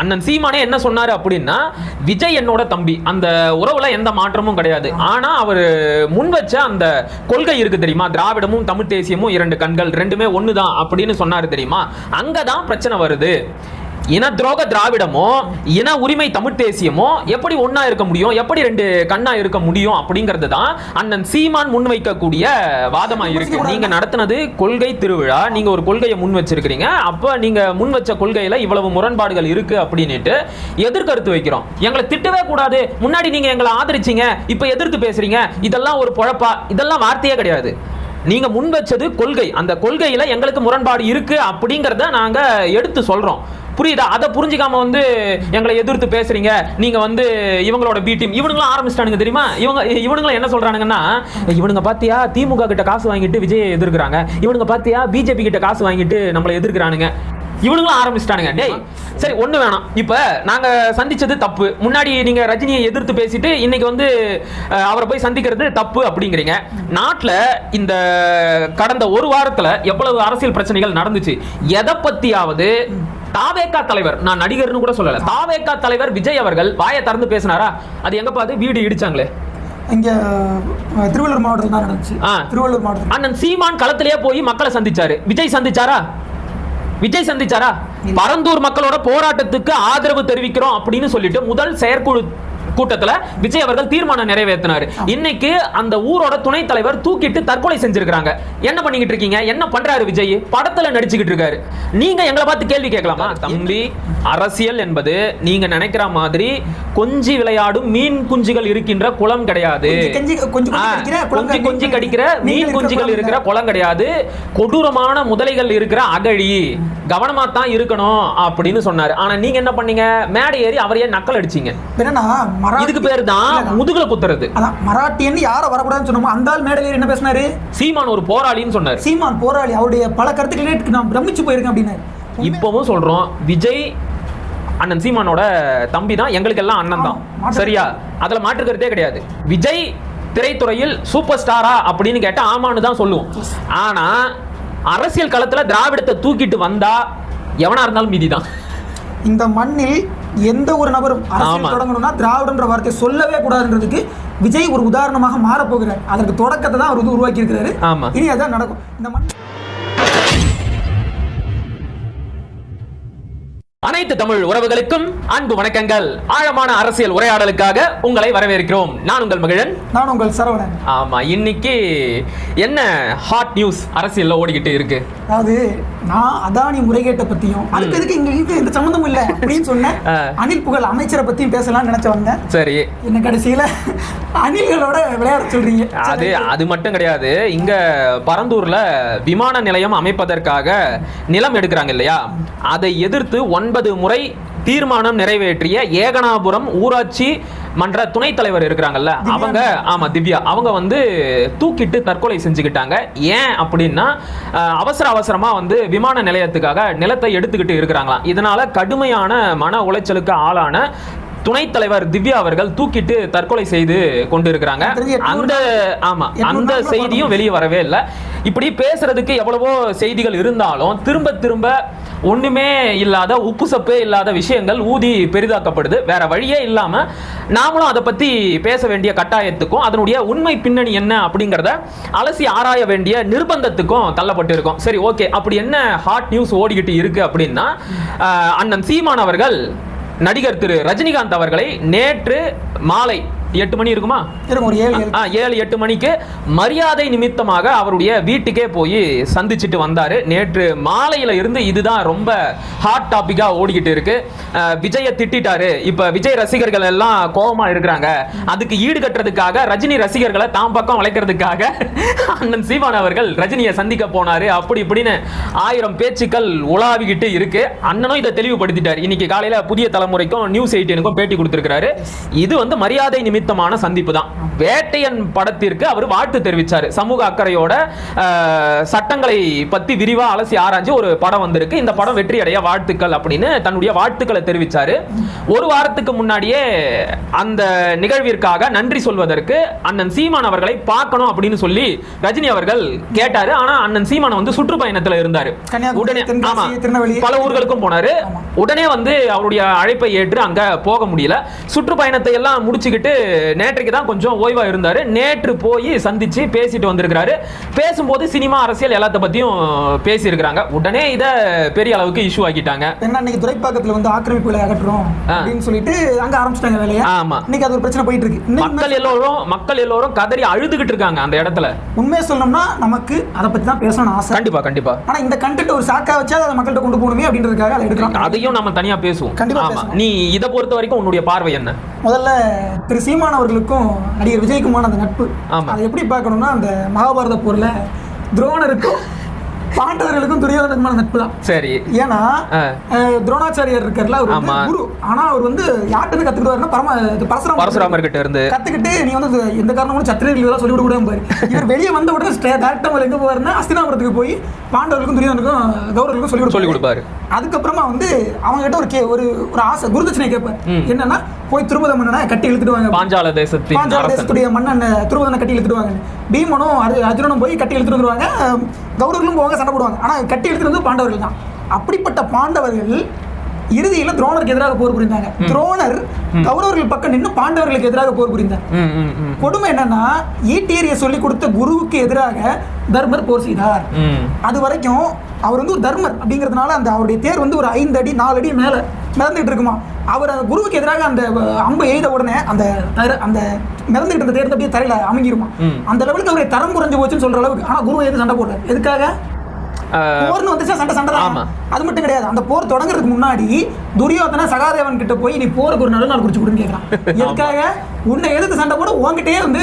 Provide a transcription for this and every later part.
அண்ணன் சீமானே என்ன சொன்னாரு அப்படின்னா, விஜய் என்னோட தம்பி, அந்த உறவுல எந்த மாற்றமும் கிடையாது. ஆனா அவர் முன் வச்ச அந்த கொள்கை இருக்கு தெரியுமா, திராவிடமும் தமிழ் தேசியமும் இரண்டு கண்கள், ரெண்டுமே ஒண்ணுதான் அப்படின்னு சொன்னாரு தெரியுமா, அங்கதான் பிரச்சனை வருது. இன துரோக திராவிடமோ இன உரிமை தமிழ் தேசியமோ எப்படி ஒன்னா இருக்க முடியும், எப்படி ரெண்டு கண்ணா இருக்க முடியும் அப்படிங்கிறது தான் அண்ணன் சீமான் முன்வைக்கக்கூடிய வாதமா இருக்கு. நீங்க நடத்தினது கொள்கை திருவிழா, நீங்க ஒரு கொள்கையை முன் வச்சிருக்கீங்க. அப்ப நீங்க முன் வச்ச கொள்கையில இவ்வளவு முரண்பாடுகள் இருக்கு அப்படின்னுட்டு எதிர்கருத்து வைக்கிறோம். எங்களை திட்டவே கூடாது, முன்னாடி நீங்க எங்களை ஆதரிச்சீங்க, இப்ப எதிர்த்து பேசுறீங்க, இதெல்லாம் ஒரு பொழப்பா? இதெல்லாம் வார்த்தையே கிடையாது. நீங்க முன் வச்சது கொள்கை, அந்த கொள்கையில எங்களுக்கு முரண்பாடு இருக்கு அப்படிங்கறத நாங்க எடுத்து சொல்றோம். புரியுதா? அதை புரிஞ்சிக்காம எங்களை எதிர்த்து பேசுறீங்க, நீங்க இவங்களோட பி டீம் இவனுங்களும் ஆரம்பிச்சிட்டானுங்க தெரியுமா. இவனுங்களும் என்ன சொல்றானுங்கன்னா, இவனுங்க பாத்தியா திமுக கிட்ட காசு வாங்கிட்டு விஜய் எதிர்க்கிறாங்க, இவனுங்க பாத்தியா பிஜேபி கிட்ட காசு வாங்கிட்டு நம்மளை எதிர்க்கிறானுங்க, இவனுங்களும் ஆரம்பிச்சிட்டானுங்க. டேய் சரி ஒண்ணு வேணாம், இப்ப நாங்க சந்திச்சது தப்பு, முன்னாடி நீங்க ரஜினியை எதிர்த்து பேசிட்டு இன்னைக்கு அவரை போய் சந்திக்கிறது தப்பு அப்படிங்கிறீங்க. நாட்டுல இந்த கடந்த ஒரு வாரத்துல எவ்வளவு அரசியல் பிரச்சனைகள் நடந்துச்சு, எதை பத்தியாவது தாவேகா தலைவர், நான் நடிகர்னு கூட சொல்லல, தாவேகா தலைவர் விஜய் அவர்கள் வாயை திறந்து பேசினாரா? அது எங்க பார்த்து வீடு இடிச்சாங்களே, இங்க திருவள்ளூர் மாவட்டத்தில் தான் நடந்துச்சு. திருவள்ளூர் மாவட்டம் அண்ணன் சீமான் களத்திலேயே போய் மக்களை சந்திச்சாரு. விஜய் சந்திச்சாரா? விஜய் சந்திச்சாரா? பரந்தூர் மக்களோட போராட்டத்துக்கு ஆதரவு தெரிவிக்கிறோம் அப்படின்னு சொல்லிட்டு முதல் செயற்குழு கூட்டத்துல விஜய் அவர்கள் தீர்மானம் நிறைவேற்றினார். இன்னைக்கு அந்த ஊரோட துணை தலைவர் தூக்கிட்டு தற்கொலை செஞ்சிருக்காங்க. என்ன பண்ணிக்கிட்டு இருக்கீங்க? என்ன பண்றாரு விஜய்? படத்துல நடிச்சுக்கிட்டு இருக்காரு. நீங்க எங்களை பார்த்து கேள்வி கேட்கலாமா? தம்பி, அரசியல் என்பது நீங்க நினைக்கிற மாதிரி கொஞ்சி விளையாடும் மீன் குஞ்சுகள் இருக்கின்ற குளம் கிடையாது. கொஞ்சி கடிக்கிற மீன் குஞ்சுகள் இருக்கிற குளம் கிடையாது. கொடூரமான முதலைகள் இருக்கிற அகழி. கவனமா தான் இருக்கணும் அப்படின்னு சொன்னாரு. ஆனா நீங்க என்ன பண்ணீங்க? மேடை ஏறி அவரையே நக்கல் அடிச்சீங்க. இதுக்கு பேர் தான் முதுகுல குத்துறது. மராட்டியன்னு யார வரக்கூடாதுன்னு சொன்னோமோ அந்த ஆள் மேடையில என்ன பேசினாரு? சீமான் ஒரு போராளின்னு சொன்னாரு. சீமான் போராளி, அவருடைய பல கருத்துக்களை நான் பிரமிச்சு போயிருக்கேன் அப்படின்னாரு. இப்பவும் சொல்றோம், விஜய் அண்ணன் சீமானோட தம்பி தான், எங்களுக்கு எல்லாம் அண்ணன் தான். சரியா? அதுல மாற்று கருத்தே கிடையாது. விஜய் திரைத்துறையில் சூப்பர் ஸ்டாரா அப்படின்னு கேட்டா ஆமான்னு தான் சொல்லுவோம். ஆனா அரசியல் களத்துல திராவிடத்தை தூக்கிட்டு வந்தா எவனா இருந்தாலும் மீதிதான். இந்த மண்ணில் எந்த ஒரு நபரும் அரசியல் தொடங்கணும்னா திராவிடன்ற வார்த்தை சொல்லவே கூடாதுன்றதுக்கு விஜய் ஒரு உதாரணமாக மாறப்போகிறார். அதற்கு தொடக்கத்தை தான் அவர் உருவாக்கி இருக்கிறாரு. இனி அதான் நடக்கும். இந்த மண் அனைத்து தமிழ் உறவுகளுக்கும் அன்பு வணக்கங்கள். ஆழமான அரசியல் உரையாடலுக்காக உங்களை வரவேற்கிறோம். நான் உங்கள் மகிழன். நான் உங்கள் சரவணன். ஆமா, இன்னைக்கு என்ன ஹாட் நியூஸ் அரசியல்ல ஓடிக்கிட்டு இருக்கு? அதாவது நான் அதானி முறைகேட்டை பத்தியும் அதுக்கு எங்களுக்கு எந்த சம்மந்தமும் இல்லை அப்படின்னு சொன்னேன். அனில் புகழ் அமைச்சரை பத்தியும் பேசலாம்னு நினைச்ச வந்தேன். சரி, என்ன கடைசியில அணில்களோட விளையாட சொல்றீங்க. அது மட்டும் கிடையாது. இங்க பரந்தூர்ல விமான நிலையம் அமைப்பதற்காக நிலம் எடுக்கிறாங்க இல்லையா, அதை எதிர்த்து 9 முறை தீர்மானம் நிறைவேற்றிய ஏகனாபுரம் ஊராட்சி மன்ற துணை தலைவர் இருக்கிறாங்கல்ல, அவங்க திவ்யா, அவங்க தூக்கிட்டு தற்கொலை செஞ்சுக்கிட்டாங்க. ஏன் அப்படின்னா அவசரமா விமான நிலையத்துக்காக நிலத்தை எடுத்துக்கிட்டு இருக்கிறாங்களாம். இதனால கடுமையான மன உளைச்சலுக்கு ஆளான துணைத் தலைவர் திவ்யா அவர்கள் தூக்கிட்டு தற்கொலை செய்து கொண்டிருக்கிறாங்க. அந்த செய்தியும் வெளியே வரவே இல்லை. இப்படி பேசுறதுக்கு எவ்வளவோ செய்திகள் இருந்தாலும் திரும்ப ஒண்ணுமே இல்லாத, உப்பு சப்பே இல்லாத விஷயங்கள் ஊதி பெரிதாக்கப்படுது. வேற வழியே இல்லாம நாமளும் அதை பத்தி பேச வேண்டிய கட்டாயத்துக்கும் அதனுடைய உண்மை பின்னணி என்ன அப்படிங்கறத அலசி ஆராய வேண்டிய நிர்பந்தத்துக்கும் தள்ளப்பட்டு இருக்கோம். சரி, ஓகே, அப்படி என்ன ஹாட் நியூஸ் ஓடிக்கிட்டு இருக்கு அப்படின்னா, அண்ணன் சீமான் அவர்கள் நடிகர் திரு ரஜினிகாந்த் அவர்களை நேற்று மாலை 8 மணி இருக்குமா, 7-8 மணிக்கு மரியாதை நிமித்தமாக அவருடைய வீட்டுக்கே போய் சந்திச்சுட்டு வந்தாரு. நேற்று மாலையில இருந்து இதுதான் ரொம்ப ஹாட் டாபிக்கா ஓடிக்கிட்டு இருக்கு. விஜயை திட்டாரு. இப்ப விஜய் ரசிகர்கள் எல்லாம் கோபமா இருக்கிறாங்க. அதுக்கு ஈடு கட்டுறதுக்காக ரஜினி ரசிகர்களை தாம் பக்கம் வளைக்கிறதுக்காக அண்ணன் சீமான் அவர்கள் ரஜினியை சந்திக்க போனாரு. அப்படி இப்படின்னு 1000 பேச்சுக்கள் உலாவிக்கிட்டு இருக்கு. அண்ணனும் இதை தெளிவுபடுத்திட்டாரு. இன்னைக்கு காலையில புதிய தலைமுறைக்கும் நியூஸ் 18க்கும் பேட்டி கொடுத்திருக்கிறாரு. இது மரியாதை நிமித்தமான சந்திப்பு தான். வேட்டையன் படத்திற்கு அவர் வாழ்த்து தெரிவிச்சாரு. சமூக அக்கறையோட சட்டங்களை பத்தி விரிவா அலசி ஆராய்ச்சி ஒரு படம் வந்திருக்கு, இந்த படம் வெற்றி அடைய வாழ்த்துக்கள் அப்படின்னு தன்னுடைய வாழ்த்துக்களை தெரிவிச்சாரு. ஒரு வாரத்துக்கு முன்னாடியே அந்த நிகழ்விற்காக நன்றி சொல்வதற்கு அண்ணன் சீமான் அவர்களை பார்க்கணும் அப்படின்னு சொல்லி ரஜினி அவர்கள் கேட்டாரு. ஆனா அண்ணன் சீமான் வந்து சுற்றுப்பயணத்துல இருந்தாரு. உடனே பல ஊர்களுக்கும் போனாரு. உடனே வந்து அவருடைய அழைப்பை ஏற்று அங்க போக முடியல. சுற்றுப்பயணத்தை எல்லாம் முடிச்சுக்கிட்டு நேற்றைக்கு தான் கொஞ்சம் ஓய்வா இருந்தாரு. நேற்று போய் சந்திச்சு பேசிட்டு வந்திருக்கிறாரு. பேசும்போது சினிமா அரசியல் எல்லாத்த பத்தியும் பேசி இருக்காங்க. உடனே இத பெரிய அளவுக்கு இஷ்யூ ஆக்கிட்டாங்க. என்ன இன்னைக்கு துறைப்பாக்கத்துல வந்து ஆக்கிரமிப்புகளை அகற்றுறோம் அப்படின்னு சொல்லிட்டு அங்க ஆரம்பிச்சிட்டாங்க வேலையை. ஆமா, இன்னைக்கு அது ஒரு பிரச்சனை போயிட்டு இருக்கு. மக்கள் எல்லோரும் கதறி அழுதுகிட்டு இருக்காங்க அந்த இடத்துல. உண்மையை சொல்லணும்னா நமக்கு அதை பத்தி தான் பேசணும் ஆசை. கண்டிப்பா. ஆனா இந்த கண்டென்ட் ஒரு சாக்கா வச்சா அதை மக்கள்கிட்ட கொண்டு போகணுமே அப்படின்றதுக்காக அதை எடுக்கலாம். அதையும் நம்ம தனியா பேசுவோம். கண்டிப்பா. நீ இதை பொறுத்த வரைக்கும் உன்னுடைய பார்வை என்ன? முதல்ல திரு சீமான் அவர்களுக்கும் நடிகர் விஜய்க்குமான அந்த நட்பு அதை எப்படி பார்க்கணும்னா, அந்த மகாபாரத போர்ல துரோணருக்கும் பாண்டவர்களுக்கும் துரியோதனமான நட்பு தான். சரி. ஏன்னா துரோணாச்சாரியர் இருக்கார்ல, அவர் வந்து குரு. ஆனா அவர் வந்து யார்கிட்ட கத்துக்கிட்டு பரசுராமர் கிட்ட இருந்து கத்துக்கிட்டு நீ வந்து எந்த காரணமும் சத்திரியர்கள் சொல்லி விட கூட பாரு. இவர் வெளியே வந்த உடனே டேரக்டா எங்க போவாருன்னா அஸ்தினாபுரத்துக்கு போய் பாண்டவர்களுக்கும் துரியோதனுக்கும் கௌரவர்களுக்கும் சொல்லி கொடுப்பாரு. அதுக்கப்புறமா வந்து அவங்க கிட்ட ஒரு ஆசை குருதட்சணை கேட்பாரு. என்னன்னா போய் துருபத மன்னனை கட்டி இழுத்துடுவாங்க. பாஞ்சால தேசத்துடைய மன்னன் துருபதனை கட்டி இழுத்துடுவாங்க. பீமனும் அர்ஜுனனும் போய் கட்டி இழுத்துட்டு வந்துருவாங்க. கௌரவர்களும் போவாங்க, சண்டை போடுவாங்க. ஆனா கட்டி இழுத்துட்டு வந்து பாண்டவர்கள் தான். அப்படிப்பட்ட பாண்டவர்கள் இறுதியில் துரோணருக்கு எதிராக போர் புரிந்தாங்க. துரோணர் கௌரவர்கள் பக்கம் நின்று பாண்டவர்களுக்கு எதிராக போர் புரிந்தார். கொடுமை என்னன்னா, ஈட்டியரிய சொல்லி கொடுத்த குருவுக்கு எதிராக தர்மர் போர் செய்தார். அது வரைக்கும் அவர் வந்து ஒரு தர்மர் அப்படிங்கிறதுனால அந்த அவருடைய தேர் வந்து ஒரு 5 அடி 4 அடி மேல மிதந்துட்டு இருக்குமா. அவர் அந்த குருவுக்கு எதிராக அந்த அம்பு எய்த உடனே அந்த மிதந்துட்டு இருந்த தேர் அப்படியே தரையில அமைங்கிருமா. அந்த லெவலுக்கு அவருடைய தரம் குறைஞ்சு போச்சுன்னு சொல்ற அளவுக்கு. ஆனா குரு எது சண்டை போடுறாரு? எதுக்காக? போர்னு வந்துச்சா சண்டை தான். அது மட்டும் கிடையாது, அந்த போர் தொடங்குறதுக்கு முன்னாடி துரியோதன சகாதேவன் கிட்ட போய் நீ போருக்கு ஒரு நாள் குறிச்சு கொடுன்னு கேட்கறான். எதுக்காக? உன்னை எதிர்த்து சண்டை போட உன்கிட்டயே வந்து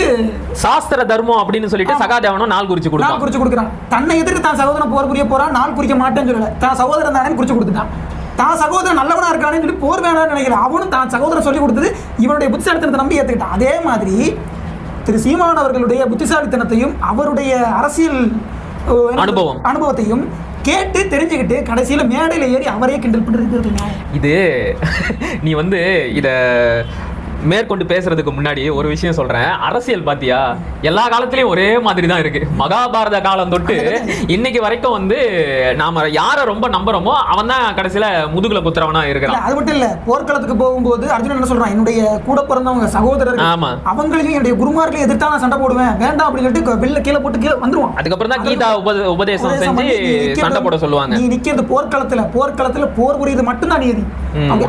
சாஸ்திர தர்மம் அப்படின்னு சொல்லிட்டு சகாதேவனும் நாள் குறிச்சு கொடுக்குறான். தன்னை எதிர்த்து தான் சகோதரன் போர் புரிய போறான், நாள் குறிக்க மாட்டேன்னு சொல்லல. தான் சகோதரன் தானே குறிச்சு கொடுத்துட்டான். தான் சகோதரன் நல்லவனா இருக்கானு சொல்லி போர் வேணாம்னு நினைக்கிறான். அவனும் தான் சகோதரன் சொல்லி கொடுத்தது இவனுடைய புத்திசாலித்தனத்தை நம்பி ஏத்துக்கிட்டான். அதே மாதிரி திரு சீமான் அவர்களுடைய புத்திசாலித்தனத்தையும் அவருடைய அரசியல் அனுபவத்தையும் கேட்டு தெரிஞ்சுக்கிட்டு கடைசியில மேடையில ஏறி அவரே கிண்டல் பண்றது. இது நீ வந்து இத மேற்கொண்டு பேசுறதுக்கு முன்னாடி ஒரு விஷயம் சொல்றேன். அரசியல் பாத்தியா எல்லா காலத்திலயும் ஒரே மாதிரி தான் இருக்கு. மகாபாரத காலம் தொட்டு இன்னைக்கு வரைக்கும் வந்து நாம யார ரொம்ப நம்புறோமோ அவன் தான் கடைசியில முதுகுல குத்துறவனா இருக்கிறான். அது மட்டும் இல்ல, போர்க்களத்துக்கு போகும்போது அர்ஜுனன் என்ன சொல்றான், என்னுடைய கூட பிறந்தவங்க சகோதரர் அவங்களையும் என்னுடைய குருமார்களையும் எதிர்த்தா நான் சண்டை போடுவேன், வேண்டாம் அப்படின்னு சொல்லிட்டு வெளில கீழே போட்டு கீழே வந்துருவான். அதுக்கப்புறம் தான் கீதா உபதேசம் செஞ்சு சண்டை போட சொல்லுவாங்க. நீ நிக்கிறது போர்க்களத்துல போர் புரியுது மட்டும்தான் நீதி.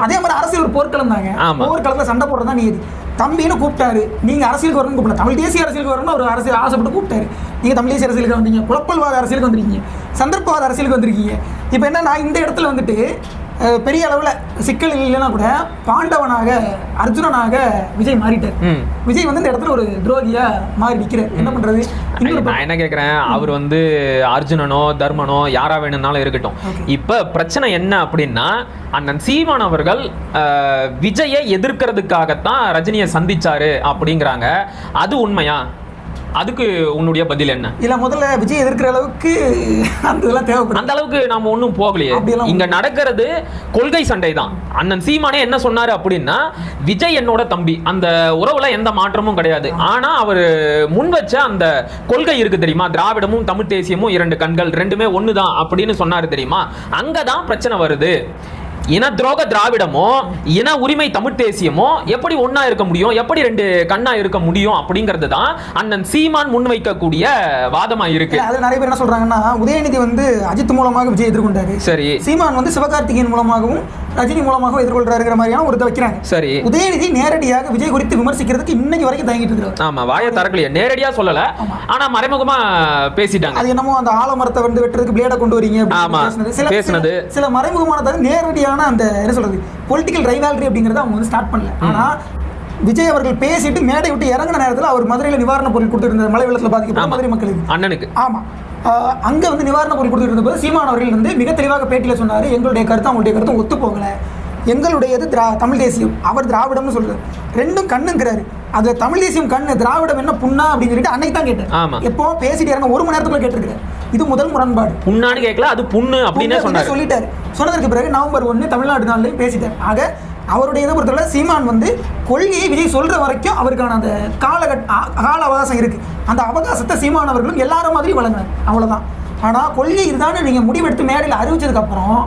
அதே மாதிரி அரசியல் ஒரு போர்க்களம் தாங்க. போர்க்களத்துல சண்டை போடுறதா நீதி. தம்பின்னு கூப்பிட்டாரு, நீங்க அரசியலுக்கு வரணும் கூப்பிடலாம். தமிழ் தேசிய அரசியலுக்கு வரணும் ஒரு அரசியல் ஆசைப்பட்டு கூப்பிட்டாரு. நீங்க தமிழ் தேசிய அரசியலுக்கு வந்தீங்க, குழப்பல்வாத அரசியலுக்கு வந்திருக்கீங்க, சந்தர்ப்பவாத அரசியலுக்கு வந்திருக்கீங்க. இப்போ என்னன்னா இந்த இடத்துல வந்துட்டு பெரிய அளவுல சிக்கல் இல்லைன்னா கூட பாண்டவனாக அர்ஜுனனாக விஜய் மாறிட்டார். விஜய் வந்து இந்த இடத்துல ஒரு துரோகியா மாறி நிக்கிறார். என்ன பண்றது? நான் என்ன கேட்கிறேன், அவர் வந்து அர்ஜுனனோ தர்மனோ யாரா வேணும்னாலும் இருக்கட்டும். இப்ப பிரச்சனை என்ன அப்படின்னா, அண்ணன் சீமான் அவர்கள் விஜயை எதிர்க்கிறதுக்காகத்தான் ரஜினியை சந்திச்சாரு அப்படிங்கிறாங்க. அது உண்மையா? அதுக்கு உன்னுடைய பதில் என்ன? இல்ல, முதல்ல விஜய் எதிர்க்கிற அளவுக்கு அதெல்லாம் தேவைப்படும். அந்த அளவுக்கு நாம ஒன்றும் போகலையே. இங்க நடக்கிறது கொள்கை சண்டை தான். அண்ணன் சீமானே என்ன சொன்னாரு அப்படின்னா, விஜய் என்னோட தம்பி, அந்த உறவுல எந்த மாற்றமும் கிடையாது. ஆனா அவர் முன் வச்ச அந்த கொள்கை இருக்கு தெரியுமா, திராவிடமும் தமிழ் தேசியமும் 2 கண்கள், ரெண்டுமே ஒண்ணுதான் அப்படின்னு சொன்னாரு தெரியுமா. அங்கதான் பிரச்சனை வருது. இன துரோக திராவிடமோ இன உரிமை தமிழ் தேசியமோ எப்படி ஒன்னா இருக்க முடியும், எப்படி 2 கண்ணா இருக்க முடியும் அப்படிங்கிறது தான் அண்ணன் சீமான் முன்வைக்கக்கூடிய வாதமா இருக்கு. அது நிறைய பேர் என்ன சொல்றாங்கன்னா, உதயநிதி வந்து அஜித் மூலமாக விஜய் எதிர்கொண்டாரு, சரி, சீமான் வந்து சிவகார்த்திகேயன் மூலமாகவும் ரஜினி மூலமாக எதிர்கொள்றாருங்கிற மாதிரியான ஒரு இதை வைக்கிறாங்க. சரி, உதயநிதி நேரடியாக விஜய் குறித்து விமர்சிக்கிறதுக்கு இன்னைக்கு வரைக்கும் தயங்கிட்டு இருக்காரு. ஆமா, வாயை திறக்கலையே, நேரடியா சொல்லல, ஆனா மறைமுகமா பேசிட்டாங்க. அது என்னமோ அந்த ஆலமரத்தை வந்து வெட்டுறதுக்கு பிளேட கொண்டு வரீங்க பேசுனது, சில மறைமுகமானதாக நேரடியான அந்த என்ன சொல்றது பொலிட்டிக்கல் ரைவால்ரி அப்படிங்கறத அவங்க வந்து ஸ்டார்ட் பண்ணல. ஆனா விஜய் அவர்கள் பேசிட்டு மேடை விட்டு இறங்கின நேரத்தில் அவர் மதுரையில் நிவாரண பொருள் கொடுத்துருந்த மழை வெள்ளத்தில் பாதிக்கப்பட்ட மதுரை மக்களுக்கு அண்ணனுக்கு ஆமா அங்க வந்து நிவாரண பொருள் கொடுத்துட்டு இருந்தபோது சீமான் அவர்கள் வந்து மிக தெளிவாக பேட்டியில் சொன்னாரு, எங்களுடைய கருத்து அவங்களுடைய கருத்தும் ஒத்து போகல, எங்களுடையது தமிழ் தேசியம், அவர் திராவிடம்னு சொல்றாரு, ரெண்டும் கண்ணுங்கிறாரு. அது தமிழ் தேசியம் கண்ணு திராவிடம் என்ன புண்ணா அப்படின்னு சொல்லிட்டு அன்னைக்கு தான் கேட்டேன். ஆமா. எப்போ பேசிட்டு இறங்க 1 மணி நேரத்துக்குள்ள கேட்டிருக்கிறேன். இது முதல் முரண்பாடு. புண்ணான்னு கேட்கல, அது புண்ணு அப்படின்னு சொல்லிட்டாரு. சொன்னதற்கு பிறகு நவம்பர் 1 தமிழ்நாடு நாள்லையும் பேசிட்டார். ஆக அவருடைய இதை பொறுத்தவரை சீமான் வந்து கொள்கையை விஜய் சொல்ற வரைக்கும் அவருக்கான அந்த கால அவகாசம் இருக்கு. அந்த அவகாசத்தை சீமான் அவர்களும் எல்லாரும் மாதிரி வழங்கினார். அவ்வளவுதான். ஆனா கொள்கை இதுதான் நீங்க முடிவெடுத்து மேடையில் அறிவிச்சதுக்கு அப்புறம்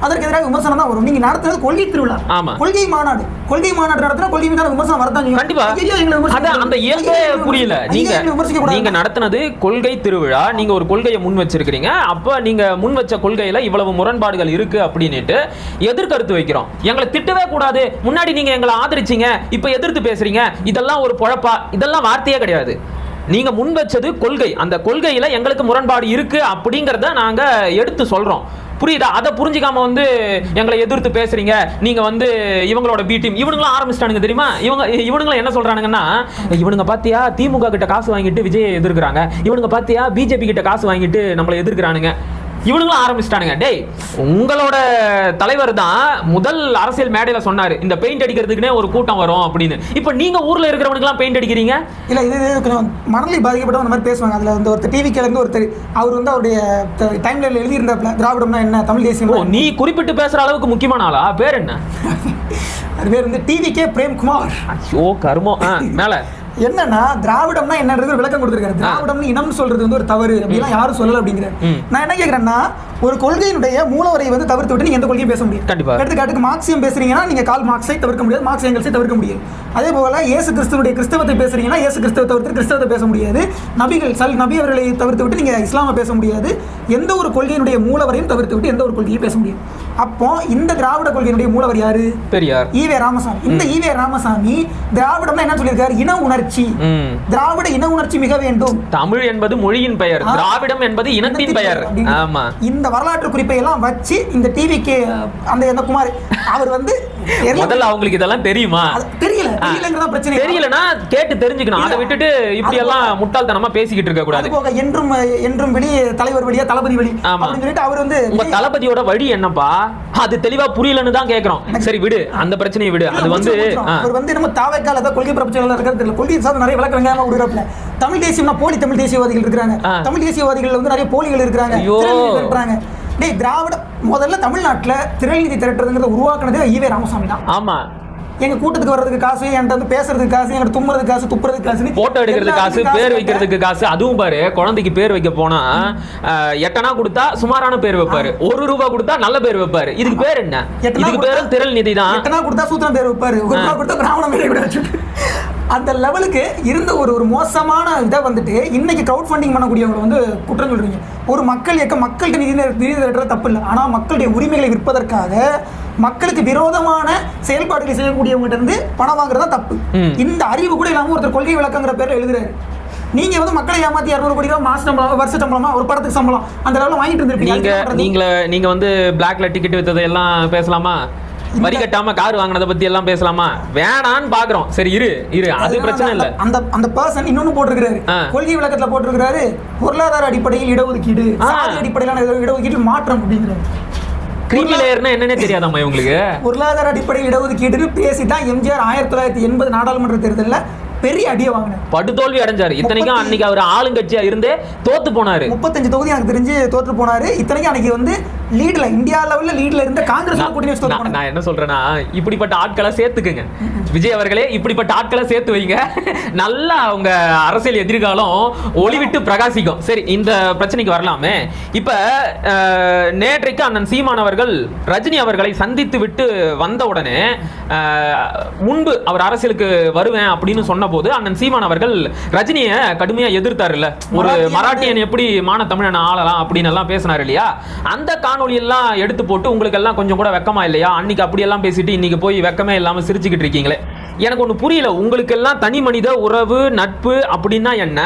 அதற்கு எதிராக விமர்சனம் தான் வரும். நீங்க நடத்துறது கொள்கை திருவிழா, கொள்கை மாநாடு நடத்தினா கொள்கை மீதான விமர்சனம் வரதான். கண்டிப்பா அந்த இயல்பே புரியல. நீங்க நடத்தினது கொள்கை திருவிழா, நீங்க ஒரு கொள்கையை முன் வச்சிருக்கீங்க. அப்ப நீங்க முன் வச்ச கொள்கையில இவ்வளவு முரண்பாடுகள் இருக்கு அப்படின்னுட்டு எதிர்கருத்து வைக்கிறோம். எங்களை திட்டவே கூடாது, முன்னாடி நீங்க எங்களை ஆதரிச்சீங்க, இப்ப எதிர்த்து பேசுறீங்க, இதெல்லாம் ஒரு பொழப்பா? இதெல்லாம் வார்த்தையே கிடையாது. நீங்க முன் வச்சது கொள்கை, அந்த கொள்கையில எங்களுக்கு முரண்பாடு இருக்கு அப்படிங்கறத நாங்க எடுத்து சொல்றோம். புரியுதா? அதை புரிஞ்சிக்காம வந்து எங்களை எதிர்த்து பேசுறீங்க, நீங்க வந்து இவங்களோட பி டீம் இவனுங்களும் ஆரம்பிச்சிட்டானுங்க தெரியுமா? இவனுங்களும் என்ன சொல்றானுங்கன்னா, இவனுங்க பாத்தியா திமுக கிட்ட காசு வாங்கிட்டு விஜயை எதிர்க்கிறாங்க, இவனுங்க பாத்தியா பிஜேபி கிட்ட காசு வாங்கிட்டு நம்மளை எதிர்க்கிறானுங்க, இவனுங்களும் ஆரம்பிச்சிட்டானுங்க. டேய், உங்களோட தலைவர் தான் முதல் அரசியல் மேடையில சொன்னாரு இந்த பெயிண்ட் அடிக்கிறதுக்குனே ஒரு கூட்டம் வரும் அப்படின்னு. இப்ப நீங்க ஊர்ல இருக்கிறவனுக்குலாம் பெயிண்ட் அடிக்கிறீங்க. இல்ல இது கொஞ்சம் மனநிலை பாதிக்கப்பட்டவங்க அந்த மாதிரி பேசுவாங்க. அதுல வந்து ஒருத்தர் டிவி கேல இருந்து ஒருத்தர் அவர் வந்து அவருடைய டைம் லைன்ல எழுதி இருந்தாப்ல திராவிடம்னா என்ன, தமிழ் தேசியம். நீ குறிப்பிட்டு பேசுற அளவுக்கு முக்கியமான ஆளா? பேர் என்ன? அது பேர் வந்து டிவிகே பிரேம்குமார். ஐயோ கர்மம். மேல என்னன்னா திராவிடம்னா என்னன்றது விளக்கம் கொடுத்திருக்காரு. திராவிடம்னு இனம் சொல்றது வந்து ஒரு தவறு அப்படிலாம் யாரும் சொல்லல அப்படிங்கிற. நான் என்ன கேக்குறேன்னா, ஒரு கொள்கையினுடைய மூலவரை வந்து தவிர்த்து விட்டு நீங்க எந்த கொள்கையும் பேச முடியாது. எடுத்துக்காட்டுக்கு மார்க்சியம் பேசுறீங்கன்னா நீங்க கால் மார்க்ஸை தவிர்க்க முடியாது, மார்க்ஸ் எங்கல்ஸை தவிர்க்க முடியாது. அதே போல இயேசு கிறிஸ்துவுடைய கிறிஸ்தவத்தை பேசுறீங்கன்னா இயேசு கிறிஸ்துவ தவிர்த்து கிறிஸ்தவத்தை பேச முடியாது. நபி அவர்களை தவிர்த்து விட்டு நீங்க இஸ்லாமை பேச முடியாது. எந்த ஒரு கொள்கையினுடைய மூலவரையும் தவிர்த்து விட்டு எந்த ஒரு கொள்கையும் பேச முடியாது. அப்போ இந்த திராவிட கொள்கையினுடைய மூலவர் யாரு? பெரியார், ஈவே ராமசாமி. இந்த ஈவே ராமசாமி திராவிடம்னா என்ன சொல்லியிருக்காரு? இன உணர்ச்சி. திராவிட இன உணர்ச்சி மிக வேண்டும். தமிழ் என்பது மொழியின் பெயர், திராவிடம் என்பது இனத்தின் பெயர். ஆமா. இந்த வரலாற்று குறிப்பை எல்லாம் வச்சு இந்த டிவிக்கு அந்த குமார் அவர் வந்து முதல்ல அவங்களுக்கு இதெல்லாம் தெரியுமா? தெரியலங்கறத பிரச்சனை. தெரியலனா கேட்டு தெரிஞ்சுக்கணும். அதை விட்டுட்டு இப்படி எல்லாம் முட்டாள்தனமா பேசிக்கிட்டு இருக்க கூடாது. போக என்றும் வெளி தலைவர் வழியா தளபதி வழி அப்படினு சொல்லிட்டு அவர் வந்து உங்க தளபதியோட வழி என்னப்பா அது தெளிவா புரியலன்னு தான் கேக்குறோம். சரி விடு, அந்த பிரச்சனையை விடு. அது வந்து அவர் வந்து நம்ம தாவைக்கால தான் கொள்கை பிரச்சனைல இருக்கிறது தெரியல. கொள்கை சார்ந்த நிறைய விளக்கங்க விடுறப்பல தமிழ் தேசியம்னா போலி தமிழ் தேசியவாதிகள் இருக்காங்க. தமிழ் தேசியவாதிகள் வந்து நிறைய போலிகள் இருக்காங்க. திரள்றாங்க. டேய், திராவிட முதல்ல தமிழ்நாட்டுல திரள்நிதி திரட்டுறதுங்கிறத உருவாக்குனதே ஈவே ராமசாமி தான். ஆமா. எங்க கூட்டத்துக்கு வர்றதுக்கு காசு, என்கிட்ட வந்து பேசுறதுக்கு காசு, என்கிட்ட தும்முறதுக்கு காசு, துப்புறதுக்கு காசு, போட்டோ எடுக்கிறதுக்கு காசு, பேர் வைக்கிறதுக்கு காசு. அதுவும் பாரு, குழந்தைக்கு பேர் வைக்க போனா 8 அணா கொடுத்தா சுமாரான பேர் வைப்பாரு, 1 ரூபாய் கொடுத்தா நல்ல பேர் வைப்பாரு. இதுக்கு பேர் என்ன? இதுக்கு பேரும் திரள் நிதி தான். 8 அணா கொடுத்தா சூத்திரம் பேர் வைப்பாரு, 1 ரூபாய் கொடுத்தா பிராமண பேர் வச்சு அந்த லெவலுக்கு இருந்த ஒரு மோசமான இதை வந்துட்டு இன்னைக்கு கிரவுட் ஃபண்டிங் பண்ணக்கூடியவங்க வந்து குற்றம் சொல்றீங்க. ஒரு மக்கள் இயக்கம் மக்கள்கிட்ட நிதி திரட்டுறது தப்பு இல்லை. ஆனால் மக்களுடைய உரிமைகளை விற்பதற்காக மக்களுக்கு விரோதமான செயல்பாடுகளை செய்யக்கூடியவங்க இருந்து பணம் வாங்குறதா தப்பு. இந்த அறிவு கூட இல்லாம ஒருத்தர் கொள்கை விளக்கங்கிற பேர்ல எழுதுறாரு. நீங்க வந்து மக்களை ஏமாத்தி 200 கோடி ரூபாய் மாச சம்பளம், வருஷ சம்பளமா, ஒரு படத்துக்கு சம்பளம் அந்த லெவலில் வாங்கிட்டு இருந்திருப்பீங்க. நீங்க வந்து பிளாக்ல டிக்கெட் வித்ததை எல்லாம் பேசலாமா? வரி கட்டாம கார் வாங்கினதை பத்தி எல்லாம் பேசலாமா? வேணான்னு பாக்குறோம். சரி இரு அது பிரச்சனை இல்ல. அந்த பர்சன் இன்னொன்னு போட்டிருக்காரு, கொள்கை விளக்கத்துல போட்டிருக்காரு, பொருளாதார அடிப்படையில் இடஒதுக்கீடு, சாதி அடிப்படையிலான இடஒதுக்கீடு மாற்றம் அப்படிங்கிறாரு. கிரீமி லேயர்னா என்னன்னே தெரியாதாமா இவங்களுக்கு? பொருளாதார அடிப்படையில் இடஒதுக்கீடு பேசி தான் எம்ஜிஆர் 1980 நாடாளுமன்ற தேர்தலில் பெரிய அடியை வாங்கினார், படுதோல்வி அடைஞ்சாரு. இத்தனைக்கும் அன்னைக்கு அவர் ஆளுங்கட்சியா இருந்தே தோத்து போனாரு. 35 தொகுதி எனக்கு தெரிஞ்சு தோத்து போனாரு. இத்தனைக்கும் அன்னைக்கு வந்து லீட்ல, இந்தியா லெவல்ல லீட்ல இருந்த காங்கிரஸ் கூட்டணி வச்சு. நான் என்ன சொல்றேன்னா, இப்படிப்பட்ட ஆட்களை சேர்த்துக்குங்க விஜய் அவர்களே, இப்படிப்பட்ட ஆட்களை சேர்த்து வைங்க. நல்லா அவங்க அரசியல் எதிர்காலம் ஒளிவிட்டு பிரகாசிக்கும். சரி, இந்த பிரச்சனைக்கு வரலாமே. இப்ப நேற்றைக்கு அண்ணன் சீமான் அவர்கள் ரஜினி அவர்களை சந்தித்து விட்டு வந்த உடனே முன்பு அவர் அரசியலுக்கு வருவேன் அப்படின்னு சொன்ன போது அண்ணன் சீமான் அவர்கள் ரஜினியை கடுமையா எதிர்த்தாருல்ல. ஒரு மராட்டியன் எப்படி மான தமிழன் ஆளலாம் அப்படின்னு எல்லாம் பேசினாரு இல்லையா? அந்த காணொலி எல்லாம் எடுத்து போட்டு உங்களுக்கு எல்லாம் கொஞ்சம் கூட வெக்கமா இல்லையா? அன்னைக்கு அப்படி எல்லாம் பேசிட்டு இன்னைக்கு போய் வெக்கமே இல்லாம சிரிச்சுக்கிட்டு இருக்கீங்களே. எனக்கு ஒண்ணு புரியல. உங்களுக்கு எல்லாம் தனி மனித உறவு, நட்பு அப்படின்னா என்ன,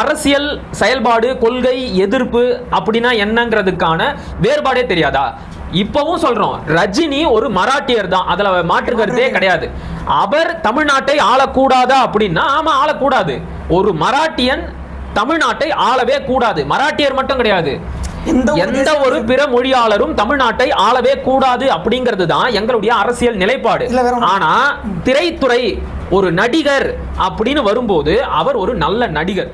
அரசியல் செயல்பாடு, கொள்கை எதிர்ப்பு அப்படின்னா என்னங்கிறதுக்கான வேறுபாடே தெரியாதா? இப்பவும் சொல்றோம், ரஜினி ஒரு மராட்டியர் தான், அதுல மாற்று கருத்தே கிடையாது. அவர் தமிழ்நாட்டை ஆளக்கூடாதா அப்படின்னா ஆமா, ஆளக்கூடாது. ஒரு மராட்டியன் தமிழ்நாட்டை ஆளவே கூடாது. மராட்டியர் மட்டும் கிடையாது, எந்த ஒரு பிற மொழியாளரும் தமிழ்நாட்டை ஆளவே கூடாது அப்படிங்கிறது தான் எங்களுடைய அரசியல் நிலைப்பாடு. ஆனா திரைத்துறை ஒரு நடிகர் அப்படின்னு வரும்போது அவர் ஒரு நல்ல நடிகர்,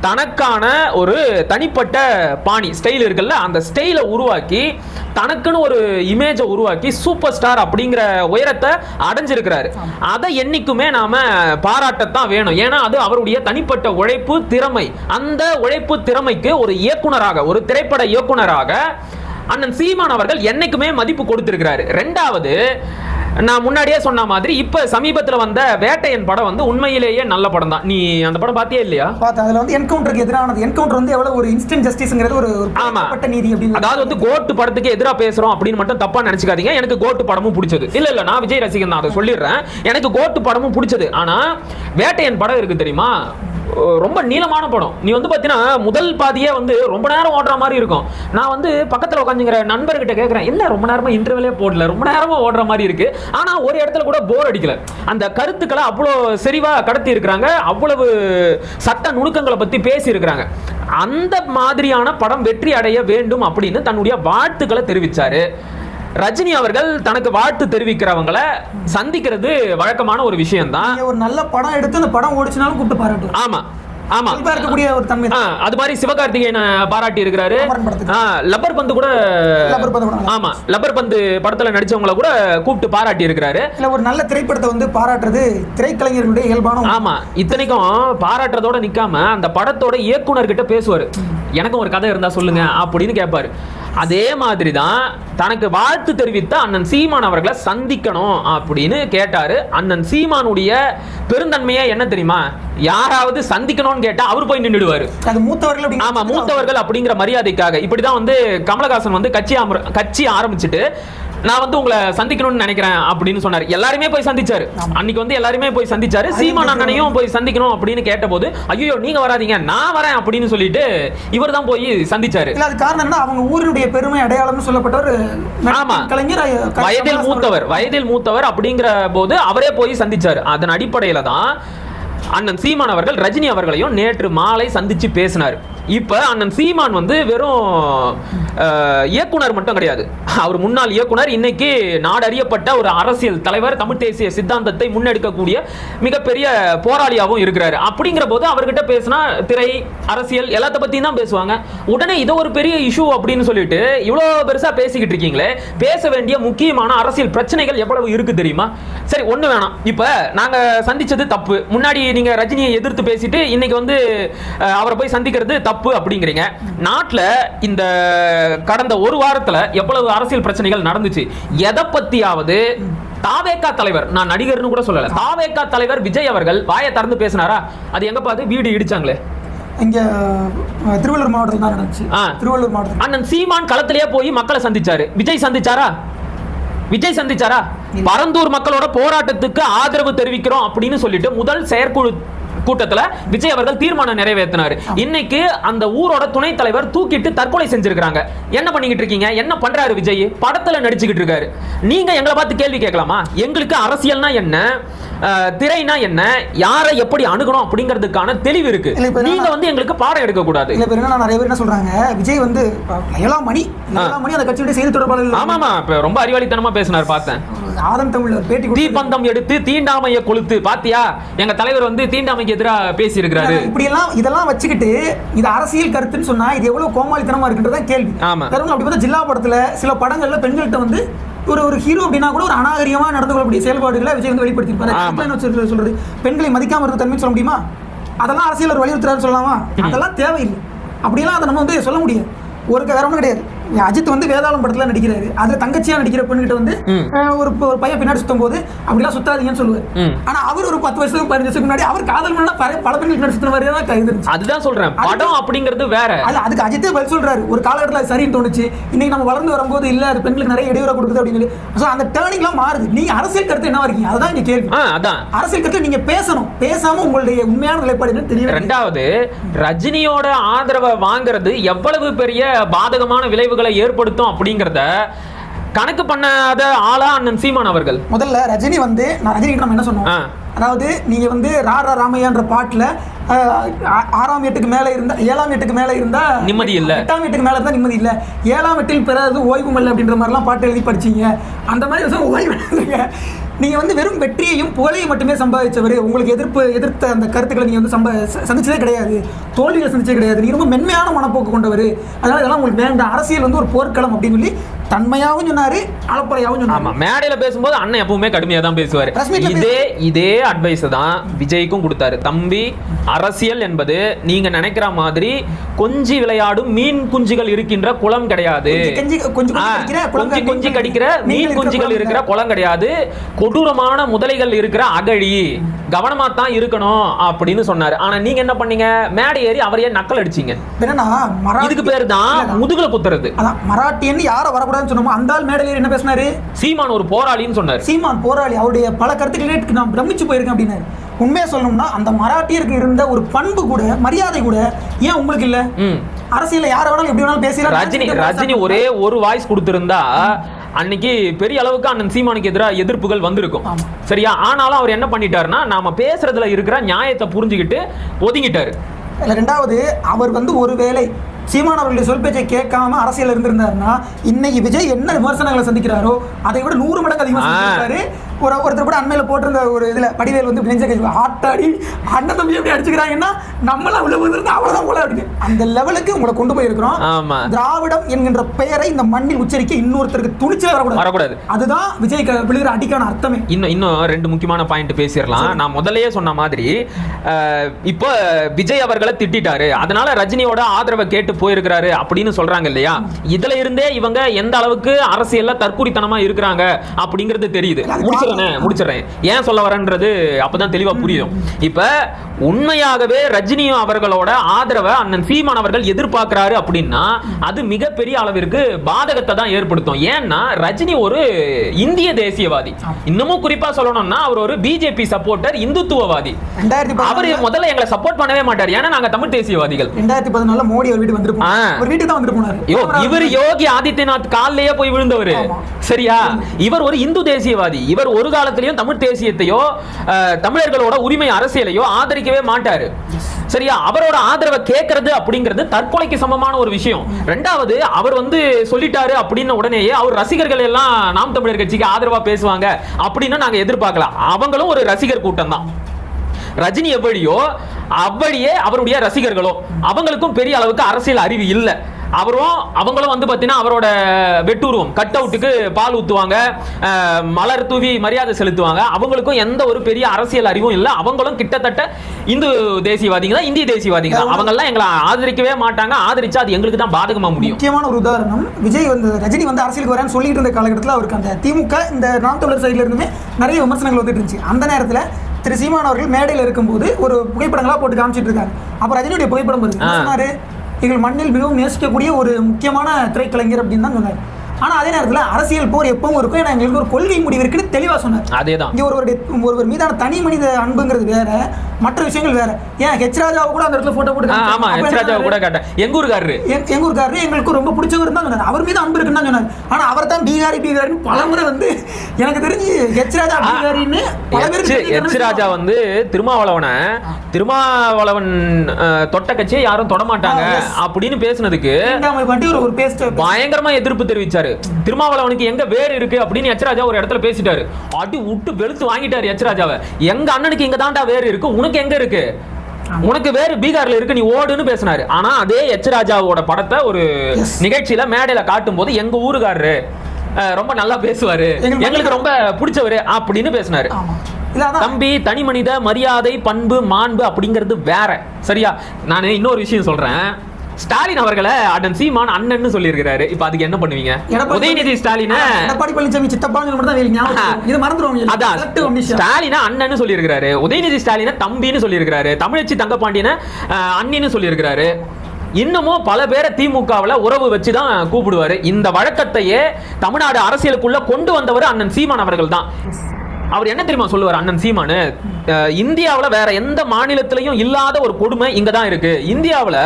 தனக்கான ஒரு தனிப்பட்ட பாணி ஸ்டைல் இருக்குல்ல, அந்த ஸ்டைலை உருவாக்கி தனக்குன்னு ஒரு இமேஜை உருவாக்கி சூப்பர் ஸ்டார் அப்படிங்கிற உயரத்தை அடைஞ்சிருக்கிறாரு. அதை என்னைக்குமே நாம பாராட்டத்தான் வேணும். ஏன்னா அது அவருடைய தனிப்பட்ட உழைப்பு திறமை. அந்த உழைப்பு திறமைக்கு ஒரு இயக்குனராக, ஒரு திரைப்பட இயக்குனராக அண்ணன் சீமான் அவர்கள் என்னைக்குமே மதிப்பு கொடுத்திருக்கிறாரு. ரெண்டாவது, நான் முன்னாடியே சொன்ன மாதிரி இப்ப சமீபத்துல வந்த வேட்டையன் படம் வந்து உண்மையிலேயே நல்ல படம் தான். நீ அந்த படம் பாத்தியா இல்லையா? பார்த்தா அதுல வந்து என்கவுண்டருக்கு எதிரானது. என்கவுண்டர் வந்து எவ்வளவு ஒரு இன்ஸ்டன்ட் ஜஸ்டிஸ்ங்கிறது ஒரு பட்ட நீதி அப்படின்னு. அதாவது வந்து கோட்டு படத்துக்கு எதிரா பேசுறோம் அப்படின்னு மட்டும் தப்பா நினைச்சுக்காதீங்க. எனக்கு கோட்டு படமும் பிடிச்சது. இல்ல நான் விஜய் ரசிகன் தான், அதை சொல்லிடுறேன். எனக்கு கோட்டு படமும் பிடிச்சது. ஆனா வேட்டையன் படம் இருக்கு தெரியுமா, ரொம்ப நீளமான படம். நீ வந்து பாத்தீங்கன்னா முதல் பாதியே வந்து ரொம்ப நேரம் ஓடுற மாதிரி இருக்கும். நான் வந்து பக்கத்துல உட்காந்துங்கிற நண்பர்கிட்ட கேட்கறேன், என்ன ரொம்ப நேரமா இன்டர்வலே போடல, ரொம்ப நேரமா ஓடுற மாதிரி இருக்கு. ஆனா ஒரு இடத்துல கூட போர் அடிக்கல. அந்த கருத்துக்களை அவ்வளவு செறிவா கடத்தி இருக்கிறாங்க, அவ்வளவு சட்ட நுணுக்கங்களை பத்தி பேசி இருக்கிறாங்க. அந்த மாதிரியான படம் வெற்றி அடைய வேண்டும் அப்படின்னு தன்னுடைய வாழ்த்துக்களை தெரிவிச்சாரு. ரஜினி அவர்கள் தனக்கு வாழ்த்து தெரிவிக்கிறவங்களை சந்திக்கிறது வழக்கமான ஒரு விஷயம் தான். ஒரு நல்ல படம் எடுத்து அந்த படம் ஓடிச்சினாலும் கூப்பிட்டு பாராட்டு. ஆமா ஆமா, இருக்கக்கூடிய ஒரு தன்மை. அது மாதிரி சிவகார்த்திகேயன் பாராட்டி இருக்கிறாரு. லப்பர் பந்து கூட, ஆமா லப்பர் பந்து படத்துல நடிச்சவங்கள கூட கூப்பிட்டு பாராட்டி இருக்கிறாரு. இல்ல ஒரு நல்ல திரைப்படத்தை வந்து பாராட்டுறது திரைக்கலைஞர்களுடைய இயல்பான. ஆமா, இத்தனைக்கும் பாராட்டுறதோட நிக்காம அந்த படத்தோட இயக்குனர் கிட்ட பேசுவாரு. எனக்கும் ஒரு கதை இருந்தா சொல்லுங்க அப்படின்னு கேட்பாரு. அதே மாதிரி தான் தனக்கு வாழ்த்து தெரிவித்த அண்ணன் சீமான் அவர்களை சந்திக்கணும் அப்படின்னு கேட்டாரு. அண்ணன் சீமானுடைய பெருந்தன்மையே என்ன தெரியுமா, யாராவது சந்திக்கணும்னு கேட்டா அவர் போய் நின்றுடுவாரு. அது மூத்தவர்கள். ஆமா, மூத்தவர்கள் அப்படிங்கிற மரியாதைக்காக. இப்படிதான் வந்து கமலஹாசன் வந்து கட்சி ஆரம்பிச்சுட்டு நான் வந்து உங்களை சந்திக்கணும்னு நினைக்கிறேன் அப்படின்னு சொன்னாரு. எல்லாருமே போய் சந்திச்சாரு. அன்னைக்கு வந்து எல்லாருமே போய் சந்திச்சாரு. சீமான் அண்ணனையும் போய் சந்திக்கணும் அப்படின்னு கேட்டபோது, ஐயோ நீங்க வராதீங்க நான் வரேன் அப்படின்னு சொல்லிட்டு இவர் தான் போய் சந்திச்சாரு. இல்ல அது காரணம் என்ன, அவங்க ஊரினுடைய பெருமை அடையாளம்னு சொல்லப்பட்டவர். ஆமா, கலைஞர் வயதில் மூத்தவர் அப்படிங்கிற போது அவரே போய் சந்திச்சாரு. அதன் அடிப்படையில தான் அண்ணன் சீமான் அவர்கள் ரஜினி அவர்களையும் நேற்று மாலை சந்திச்சு பேசினார். இப்ப அண்ணன் சீமான் வந்து வெறும் இயக்குனர் மட்டும் கிடையாது, அவர் முன்னாள் இயக்குனர், இன்னைக்கு நாடறியப்பட்ட ஒரு அரசியல் தலைவர், தமிழ் தேசிய சித்தாந்தத்தை முன்னெடுக்கக்கூடிய மிகப்பெரிய போராளியாகவும் இருக்கிறாரு. அப்படிங்கிற போது அவர்கிட்ட பேசினா திரை அரசியல் எல்லாத்த பத்தியும் தான் பேசுவாங்க. உடனே இது ஒரு பெரிய இஷ்யூ அப்படின்னு சொல்லிட்டு இவ்வளவு பெருசா பேசிக்கிட்டு இருக்கீங்களே, பேச வேண்டிய முக்கியமான அரசியல் பிரச்சனைகள் எவ்வளவு இருக்கு தெரியுமா? சரி, ஒண்ணு வேணாம், இப்ப நாங்க சந்திச்சது தப்பு, முன்னாடி நீங்க ரஜினியை எதிர்த்து பேசிட்டு இன்னைக்கு வந்து அவரை போய் சந்திக்கிறது தப்பு அப்படிங்கிறீங்க. நாட்டுல இந்த கடந்த ஒரு வாரத்துல எவ்வளவு அரசியல் பிரச்சனைகள் நடந்துச்சு? எதை பத்தியாவது தாவேகா தலைவர், நான் நடிகர்னு கூட சொல்லல, தாவேகா தலைவர் விஜய் அவர்கள் வாயை திறந்து பேசினாரா? அது எங்க பார்த்து வீடு இடிச்சாங்களே, இங்க திருவள்ளூர் மாவட்டத்தில் தான் நடந்துச்சு. திருவள்ளூர் மாவட்டம் அண்ணன் சீமான் களத்திலேயே போய் மக்களை சந்திச்சாரு. விஜய் சந்திச்சாரா? பரந்தூர் மக்களோட போராட்டத்துக்கு ஆதரவு தெரிவிக்கிறோம் அப்படின்னு சொல்லிட்டு முதல் செயற்குழு கூட்டத்துல விஜய் அவர்கள் தீர்மானம் நிறைவேற்றினார். இன்னைக்கு அந்த ஊரோட துணை தலைவர் தூக்கிட்டு தற்கொலை செஞ்சிருக்காங்க. என்ன பண்ணிக்கிட்டு இருக்கீங்க? என்ன பண்றாரு விஜய்? படத்துல நடிச்சுக்கிட்டு இருக்காரு. நீங்க எங்களை பார்த்து கேள்வி கேட்கலாமா? எங்களுக்கு அரசியல்னா என்ன, திரைனா என்ன, யாரை எப்படி அணுகணும் அப்படிங்கிறதுக்கான தெளிவு இருக்கு. நீங்க வந்து எங்களுக்கு பாடம் எடுக்க கூடாது. இல்ல பேர் என்ன, நிறைய பேர் என்ன சொல்றாங்க, விஜய் வந்து மணி அந்த கட்சியுடைய செய்தி தொடர்பாளர். ஆமாமா, ரொம்ப அறிவாளித்தனமா பேசினார் பார்த்தேன். ஆதம் தமிழ்ல பேட்டி, தீப்பந்தம் எடுத்து தீண்டாமையை கொளுத்து பாத்தியா, எங்க தலைவர் வந்து தீண்டாமைக்கு எதிராக பேசி இருக்கிறாரு. இப்படி எல்லாம் இதெல்லாம் வச்சுக்கிட்டு இது அரசியல் கருத்துன்னு சொன்னா இது எவ்வளவு கோமாளித்தனமா இருக்குன்றதான் கேள்வி. அப்படி பார்த்தா ஜில்லா படத்துல சில படங்கள்ல பெண்கள்கிட்ட வந்து ஒரு ஹீரோ அப்படின்னா கூட ஒரு அநாகரிகமா நடந்து கொள்ளக்கூடிய செயல்பாடுகளை விஜய் வந்து வெளிப்படுத்திருப்பாரு. சொல்றது பெண்களை மதிக்காம இருக்க தன்மை சொல்ல முடியுமா? அதெல்லாம் அரசியல் வலியுறுத்துறாரு சொல்லலாமா? அதெல்லாம் தேவையில்லை. அப்படியெல்லாம் அதை நம்ம வந்து சொல்ல முடியாது. ஒரு வேற ஒன்றும் கிடையாது. அஜித் வந்து வேதாளம் படத்துல நடிக்கிறாரு. அதுல தங்கச்சியா நடிக்கிற பெண்கிட்ட வந்து ஒரு பையன் பின்னாடி சுத்தும் போது அப்படிலாம் சுத்தாதீங்கன்னு சொல்லுவாரு. ஆனா அவர் ஒரு 10 வருஷத்துக்கு 15 வருஷத்துக்கு முன்னாடி அவர் காதல் பண்ணா பல பெண்கள் பின்னாடி சுத்துற மாதிரி தான் கைது. அதுதான் சொல்றேன், படம் அப்படிங்கிறது வேற. அதுக்கு அஜித்தே பதில் சொல்றாரு. ஒரு காலகட்டத்தில் சரின்னு தோணுச்சு, இன்னைக்கு நம்ம வளர்ந்து வரும்போது இல்ல அது பெண்களுக்கு நிறைய இடையூறு கொடுக்குது அப்படின்னு சொல்லி அந்த டேர்னிங் எல்லாம் மாறுது. நீங்க அரசியல் கருத்து என்ன இருக்கீங்க? அதுதான் இங்க கேள்வி. அதான் அரசியல் கருத்து நீங்க பேசணும். பேசாம உங்களுடைய உண்மையான நிலைப்பாடு தெரியும். ரெண்டாவது, ரஜினியோட ஆதரவை வாங்குறது எவ்வளவு பெரிய பாதகமான விளைவுகளை ஏற்படுத்தும் அப்படிங்கறத கணக்கு பண்ணாத ஆளா அண்ணன் சீமான் அவர்கள்? முதல்ல ரஜினி வந்து நான் ரஜினிக்கு நம்ம என்ன சொன்னோம், அதாவது நீங்க வந்து ராரா ராமையான்ற பாட்டுல 6ஆம் எட்டுக்கு மேல இருந்தா 7ஆம் எட்டுக்கு மேல இருந்தா நிம்மதி இல்ல, 8ஆம் எட்டுக்கு மேல இருந்தா நிம்மதி இல்ல, 7ஆம் எட்டில் பிறகு ஓய்வும் இல்லை அப்படின்ற மாதிரிலாம் பாட்டு எழுதி படிச்சீங்க. அந்த மாதிரி ஓய்வு இல்லைங்க. நீங்க வந்து வெறும் வெற்றியையும் புகழையும் மட்டுமே சம்பாதிச்சவர். உங்களுக்கு எதிர்த்த அந்த கருத்துக்களை நீங்க வந்து சந்திச்சதே கிடையாது, தோல்விகளை சந்திச்சதே கிடையாது. நீங்க ரொம்ப மென்மையான மனப்போக்கு கொண்டவர். அதனால இதெல்லாம் உங்களுக்கு வேண்டாம், அரசியல் வந்து ஒரு போர்க்களம் அப்படின்னு சொல்லி தன்மையாகவும் சொன்னாரு, அளப்பறையாகவும் சொன்னாரு. மேடையில பேசும்போது அண்ணன் எப்பவுமே கடுமையா தான் பேசுவாரு. இதே அட்வைஸ் தான் விஜய்க்கும் கொடுத்தாரு. தம்பி, அரசியல் என்பது நீங்க நினைக்கிற மாதிரி கொஞ்சி விளையாடும் மீன் குஞ்சுகள் இருக்கின்ற குளம் கிடையாது, கொஞ்சி கடிக்கிற மீன் குஞ்சுகள் இருக்கிற குளம் கிடையாது, கொடூரமான முதலைகள் இருக்கிற அகழி, கவனமா தான் இருக்கணும் அப்படின்னு சொன்னாரு. ஆனா நீங்க என்ன பண்ணீங்க, மேடை ஏறி அவரையே நக்கல் அடிச்சீங்க. இதுக்கு பேரு தான் முதுகுல குத்துறது. மராட்டியன் யாரை வரக்கூடாதுன்னு சொன்னோமோ அந்த ஆள் மேடையில ஏறி என்ன பேசினாரு, சீமான் ஒரு போராளின்னு சொன்னாரு. சீமான் போராளி, அவருடைய பல கருத்துக்களே நான் பிரமிச்சு போயிருக்கேன் அப்படின்னாரு. உண்மையா சொல்லணும்னா அந்த மராட்டியருக்கு இருந்த ஒரு பண்பு கூட, மரியாதை கூட ஏன் உங்களுக்கு இல்ல? அரசியல யார வேணாலும் எப்படி வேணாலும் பேசலாம். ரஜினி ஒரே ஒரு வாய்ஸ் கொடுத்திருந்தா அன்னைக்கு பெரிய அளவுக்கு அண்ணன் சீமானுக்கு எதிராக எதிர்ப்புகள் வந்திருக்கும். சரியா? ஆனாலும் அவர் என்ன பண்ணிட்டாருன்னா, நாம பேசுறதுல இருக்கிற நியாயத்தை புரிஞ்சுக்கிட்டு ஒதுங்கிட்டாரு. ரெண்டாவது, அவர் வந்து ஒருவேளை சீமான் அவர்களுடைய சொல் பேச்சை கேட்காம அரசியல் இருந்திருந்தாருன்னா இன்னைக்கு விஜய் என்ன விமர்சனங்களை சந்திக்கிறாரோ அதை விட 100 மடங்கு அதிகமாக சந்திக்கிறாரு. ஒருத்தர் கூட அண்மையில் போட்டிருந்த ஒரு இதில் படிவேல் வந்து நெஞ்ச கை ஆட்டாடி அண்ணன் தம்பி எப்படி அடிச்சுக்கிறாங்கன்னா நம்மளாம் உள்ள வந்துருந்து அவ்வளோதான் போல அப்படின்னு அந்த லெவலுக்கு உங்களை கொண்டு போயிருக்கிறோம். திராவிடம் என்கின்ற பெயரை இந்த மண்ணில் உச்சரிக்க இன்னொருத்தருக்கு துணிச்சல் வரக்கூடாது. அதுதான் விஜய் விழுகிற அடிக்கான அர்த்தமே. இன்னும் 2 முக்கியமான பாயிண்ட் பேசிடலாம். நான் முதல்லயே சொன்ன மாதிரி இப்போ விஜய் அவர்களை திட்டாரு, அதனால ரஜினியோட ஆதரவை கேட்டு போயிருக்கிறாரு அப்படின்னு சொல்றாங்க இல்லையா? இதுல இருந்தே இவங்க எந்த அளவுக்கு அரசியல்ல தற்குறித்தனமா இருக்கிறாங்க அப்படிங்கிறது தெரியுது. முடிச்சிடறேன். ஏன் சொல்ல வரேன்றது அப்பதான் தெளிவா புரியும். இப்ப உண்மையாகவே ரஜினி அவர்களோட ஆதரவை அண்ணன் சீமான் அவர்கள் எதிர்பார்க்கிறாரு அப்படின்னா அது மிகப்பெரிய அளவிற்கு பாதகத்தை தான் ஏற்படுத்தும். ஏன்னா ரஜினி ஒரு இந்திய தேசியவாதி, இன்னமும் குறிப்பா சொல்லணும்னா அவர் ஒரு பிஜேபி சப்போர்ட்டர், இந்துத்துவவாதி. அவர் முதல்ல எங்களை சப்போர்ட் பண்ணவே மாட்டார், ஏன்னா நாங்க தமிழ் தேசியவாதிகள். 2014 மோடி அவர் வீட்டுக்கு வந்திருப்பாரு. இவர் யோகி ஆதித்யநாத் காலிலேயே போய் விழுந்தவர். சரியா? இவர் ஒரு இந்து தேசியவாதி. இவர் ஒரு காலத்திலையும் தமிழ் தேசியத்தையோ தமிழர்களோட உரிமை அரசியலையோ ஆதரிக்கவே மாட்டாரு. சரியா? அவரோட ஆதரவை கேட்கறது அப்படிங்கிறது தற்கொலைக்கு சமமான ஒரு விஷயம். ரெண்டாவது, அவர் வந்து சொல்லிட்டாரு அப்படின்னு உடனேயே அவர் ரசிகர்கள் எல்லாம் நாம் தமிழர் கட்சிக்கு ஆதரவா பேசுவாங்க அப்படின்னு நாங்க எதிர்பார்க்கலாம். அவங்களும் ஒரு ரசிகர் கூட்டம் தான். ரஜினி எப்படியோ அப்படியே அவருடைய ரசிகர்களோ, அவங்களுக்கும் பெரிய அளவுக்கு அரசியல் அறிவு இல்லை. அவங்களும் வந்து பார்த்தீங்கன்னா அவரோட வெட்டுருவம் கட் அவுட்டுக்கு பால் ஊற்றுவாங்க, மலர் தூவி மரியாதை செலுத்துவாங்க. அவங்களுக்கும் எந்த ஒரு பெரிய அரசியல் அறிவும் இல்லை. அவங்களும் கிட்டத்தட்ட இந்து தேசியவாதிங்க தான், இந்திய தேசியவாதிங்க தான். அவங்கெல்லாம் எங்களை ஆதரிக்கவே மாட்டாங்க. ஆதரிச்சா அது எங்களுக்கு தான் பாதகமாக முடியும். முக்கியமான ஒரு உதாரணம், விஜய் வந்து ரஜினி வந்து அரசியலுக்கு வரேன்னு சொல்லிட்டு இருந்த காலகட்டத்தில் அவருக்கு அந்த திமுக இந்த நாம் தமிழர் சைடில் இருந்துமே நிறைய விமர்சனங்கள் வந்துட்டு இருந்துச்சு. அந்த நேரத்தில் திரு சீமான் அவர்கள் மேடையில் இருக்கும்போது ஒரு புகைப்படங்களா போட்டு காமிச்சிட்டு இருக்காரு. அப்போ ரஜினியுடைய புகைப்படம் சொன்னாரு, எங்கள் மண்ணில் மிகவும் நேசிக்கக்கூடிய ஒரு முக்கியமான திரைக்கலைஞர் அப்படின்னு தான் சொன்னார். ஆனால் அதே நேரத்தில் அரசியல் போர் எப்பவும் இருக்கும், ஏன்னா எங்களுக்கு ஒரு கொள்கை முடிவு இருக்குன்னு தெளிவாக சொன்னார். அதேதான். இங்கே ஒருவர் மீதான தனி மனித அன்புங்கிறது வேற, மற்ற விஷயங்கள் வேற. ஏன் ஹெச் ராஜாவை கூட அந்த இடத்துல போட்டோ போட்டு எங்கூர்காரரு எங்களுக்கு ரொம்ப பிடிச்சவர் தான் சொன்னார். அவர் மீது அன்பு இருக்குன்னு தான் சொன்னார். ஆனால் அவர் தான் பீகாரின்னு பலமுறை வந்து எனக்கு தெரிஞ்சு ஹெச் ராஜா பீகாரின்னு பல பேருக்கு. ஹெச் ராஜா வந்து திருமாவளவன் தொட்ட கட்சியை யாரும் தொடமாட்டாங்க அப்படின்னு பேசினதுக்கு பயங்கரமா எதிர்ப்பு தெரிவிச்சாரு. திருமாவளவனுக்கு எங்க வேறு இருக்கு அப்படின்னு எச் ராஜா ஒரு இடத்துல பேசிட்டாரு. அடி விட்டு வெளுத்து வாங்கிட்டாரு எச் ராஜாவை. எங்க அண்ணனுக்கு இங்க தாண்டா வேறு இருக்கு, உனக்கு எங்க இருக்கு, உனக்கு வேறு பீகார்ல இருக்கு, நீ ஓடுன்னு பேசினாரு. ஆனா அதே எச் ராஜாவோட படத்தை ஒரு நிகழ்ச்சியில மேடையில காட்டும் போது எங்க ஊருக்காரரு ரொம்ப நல்லா பேசுவாரு, எங்களுக்கு ரொம்ப பிடிச்சவரு அப்படின்னு பேசினாரு. தம்பி, தனி மனித மரியாதை, பண்பு, மாண்பு அப்படிங்கிறது வேற. சரியா? நான் இன்னொரு விஷயம் சொல்றேன். ஸ்டாலின் அவர்களை அண்ணன் சீமான் அண்ணன்னு சொல்லியிருக்கிறாரு. இப்ப அதுக்கு என்ன பண்ணுவீங்க? உதயநிதி ஸ்டாலினை எடப்பாடி பழனிசாமி சித்தப்பான்னு இது மறந்துருவாங்க. அதான் ஸ்டாலினை அண்ணன்னு சொல்லியிருக்கிறாரு, உதயநிதி ஸ்டாலினை தம்பின்னு சொல்லியிருக்கிறாரு, தமிழச்சி தங்கப்பாண்டியனை அண்ணின்னு சொல்லியிருக்கிறாரு. இன்னமும் பல பேரை திமுகவில் உறவு வச்சுதான் கூப்பிடுவாரு. இந்த வழக்கத்தையே தமிழ்நாடு அரசியலுக்குள்ள கொண்டு வந்தவர் அண்ணன் சீமான் அவர்கள் தான். அவர் என்ன தெரியுமா சொல்லுவார் அண்ணன் சீமானு, இந்தியாவில் வேற எந்த மாநிலத்திலையும் இல்லாத ஒரு கொடுமை இங்க தான் இருக்கு. இந்தியாவில்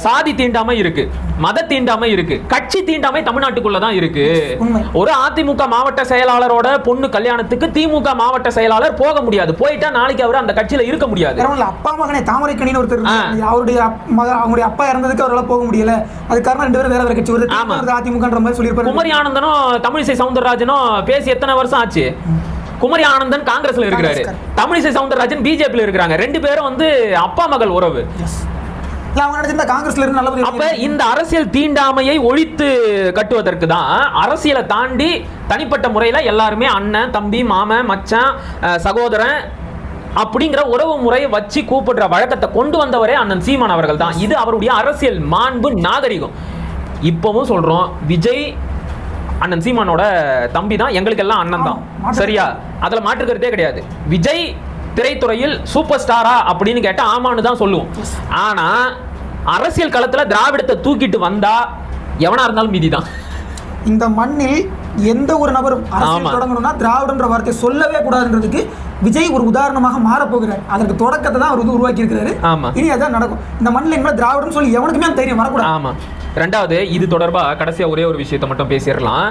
சாதி தீண்டாமை இருக்கு, மத தீண்டாமை இருக்கு, கட்சி தீண்டாமை தமிழ்நாட்டுக்குள்ள தான் இருக்கு. உண்மை. ஒரு அதிமுக மாவட்ட செயலாளரோட பொண்ணு கல்யாணத்துக்கு திமுக மாவட்ட செயலாளர் போக முடியாது, போயிட்டா நாளைக்கு அவர் அந்த கட்சியில இருக்க முடியாது. அப்பா மகனே தாமரைக்கணின்னு ஒருத்தர் அவருடைய அவங்களுடைய அப்பா இறந்ததுக்கு அவரால் போக முடியல, அது காரணம் 2 பேரும் வேற வேற கட்சி வருது அதிமுகன்ற மாதிரி சொல்லியிருப்பாரு. குமரி ஆனந்தனும் தமிழிசை சவுந்தரராஜனும் பேசி எத்தனை வருஷம் ஆச்சு? குமரி ஆனந்தன் காங்கிரஸ்ல இருக்கிறாரு, தமிழிசை சவுந்தரராஜன் பிஜேபியில் இருக்கிறாங்க. 2 பேரும் வந்து அப்பா மகள் உறவு. அப்ப இந்த அரசியல் தீண்டாமையை ஒழித்து கட்டுவதற்கு தான் அரசியலை தாண்டி தனிப்பட்ட முறையில் எல்லாருமே அண்ணன் தம்பி மாமன் மச்சான் சகோதரன் அப்படிங்கிற உறவு முறையை வச்சு கூப்பிடுற வழக்கத்தை கொண்டு வந்தவரே அண்ணன் சீமான் அவர்கள் தான். இது அவருடைய அரசியல் மாண்பு நாகரிகம். இப்பவும் சொல்றோம், விஜய் அண்ணன் சீமானோட தம்பி தான், எங்களுக்கு எல்லாம் அண்ணன் தான், சரியா? அதுல மாற்றுக்கிறதே கிடையாது. விஜய் திரைத்துறையில் சூப்பர் ஸ்டாரா அப்படின்னு கேட்டா ஆமான்னு தான் சொல்லுவோம். ஆனா அரசியல் களத்துல திராவிடத்தை தூக்கிட்டு வந்தா எவனா இருந்தாலும் மீதி தான். இந்த மண்ணில் எந்த ஒரு நபரும் அரசியல் தொடங்கணும்னா திராவிடன்ற வார்த்தை சொல்லவே கூடாதுன்றதுக்கு விஜய் ஒரு உதாரணமாக மாறப்போகிறார். அதற்கு தொடக்கத்தை தான் அவர் உருவாக்கி இருக்கிறாரு. இனி அதான் நடக்கும். இந்த மண்ணில் இனிமேல் திராவிடம் சொல்லி எவனுக்குமே தெரியும் வரக்கூடாது. ஆமா. ரெண்டாவது, இது தொடர்பா கடைசியா ஒரே ஒரு விஷயத்தை மட்டும் பேசிடலாம்.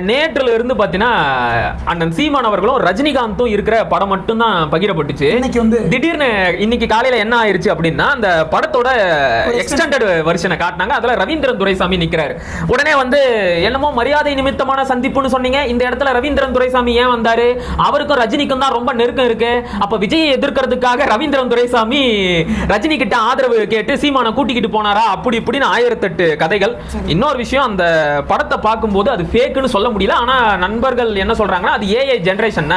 நேற்றுல இருந்து பாத்தீங்கன்னா அண்ணன் சீமான் அவர்களும் ரஜினிகாந்தும் இருக்கிற படம் மட்டும் தான் பகிரப்பட்டுச்சு. இன்னைக்கு வந்து திடீர்னு இன்னைக்கு காலையில என்ன ஆயிருச்சு அப்படின்னா, அந்த படத்தோட எக்ஸ்டெண்டட் வெர்ஷனை காட்டினாங்க. அதுல ரவீந்திரன் துரைசாமி நிக்கிறாரு. உடனே வந்து என்னமோ மரியாதை நிமித்தமான சந்திப்புன்னு சொன்னீங்க, இந்த இடத்துல ரவீந்திரன் துரைசாமி ஏன் வந்தாரு? அவருக்கும் ரஜினிக்கும் தான் ரொம்ப நெருக்கம் இருக்கு. அப்ப விஜயை எதிர்க்கிறதுக்காக ரவீந்திரன் துரைசாமி ரஜினி கிட்ட ஆதரவு கேட்டு சீமானை கூட்டிக்கிட்டு போனாரா? அப்படி இப்படின்னு 1008 கதைகள். இன்னொரு விஷயம், அந்த படத்தை பார்க்கும்போது அது ஃபேக்னு சொல்ல முடியல. ஆனா நண்பர்கள் என்ன சொல்றாங்கன்னா, அது ஏஐ ஜெனரேஷன்,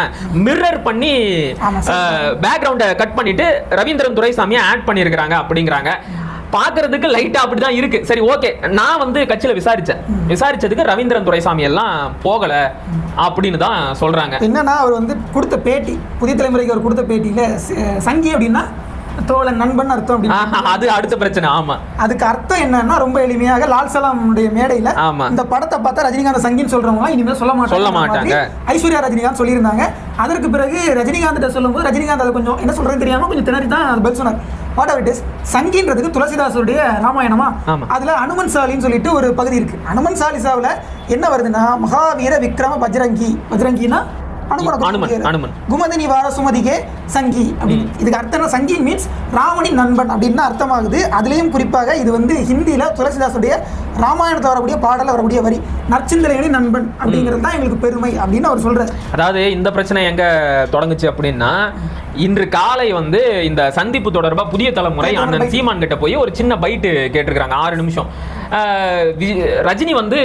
மிரர் பண்ணி பேக்ரவுண்ட கட் பண்ணிட்டு ரவீந்திரன் துரைசாமியை ஆட் பண்ணியிருக்காங்க அப்படிங்கிறாங்க. பாக்குறதுக்கு லைட்டா அப்படிதான் இருக்கு. சரி, ஓகே. நான் வந்து கட்சியில விசாரிச்சதுக்கு ரவீந்திரன் துரைசாமி எல்லாம் போகல அப்படின்னு தான் சொல்றாங்க. என்னன்னா, அவர் வந்து கொடுத்த பேட்டி, புதிய தலைமுறைக்கு அவர் கொடுத்த பேட்டியில சங்கி அப்படின்னா தோழன் நண்பன் அர்த்தம் அப்படின்னு. அது அடுத்த பிரச்சனை. ஆமா, அதுக்கு அர்த்தம் என்னன்னா ரொம்ப எளிமையாக லால் சலாமுடைய மேடையில இந்த படத்தை பார்த்தா ரஜினிகாந்த் சங்கின்னு சொல்றவங்க இனிமேல் சொல்ல மாட்டாங்க ஐஸ்வர்யா ரஜினிகாந்த் சொல்லியிருந்தாங்க. அதற்கு பிறகு ரஜினிகாந்த் சொல்லும்போது ரஜினிகாந்த் அதை கொஞ்சம் என்ன சொல்றதுன்னு தெரியாம கொஞ்சம் திணறி தான் அது பதில் சொன்னார். வாட் ஆஃப் இட் இஸ், சங்கின்றதுக்கு துளசிதாசருடைய ராமாயணமா, அதுல அனுமன் சாலின்னு சொல்லிட்டு ஒரு பகுதி இருக்கு. அனுமன் சாலிசாவில் என்ன வருதுன்னா, மகாவீர விக்ரம பஜ்ரங்கினா அனுமன் குமதினி வார சுமதிகே சங்கி அப்படின்னு. இதுக்கு அர்த்தம் சங்கி மீன்ஸ் ராவணின் நண்பன் அப்படின்னு அர்த்தமாகுது. அதுலேயும் குறிப்பாக இது வந்து ஹிந்தியில துளசிதாசுடைய ராமாயணத்தில் வரக்கூடிய பாடல வரக்கூடிய வரி, நற்சிந்தனைகளின் நண்பன் அப்படிங்கிறது தான் எங்களுக்கு பெருமை அப்படின்னு அவர் சொல்றாரு. அதாவது இந்த பிரச்சனை எங்க தொடங்குச்சு அப்படின்னா, இன்று காலை வந்து இந்த சந்திப்பு தொடர்பா புதிய தலைமுறை அண்ணன் சீமான் கிட்ட போய் ஒரு சின்ன பைட்டு கேட்டிருக்காங்க, 6 நிமிஷம். ரஜினி வந்து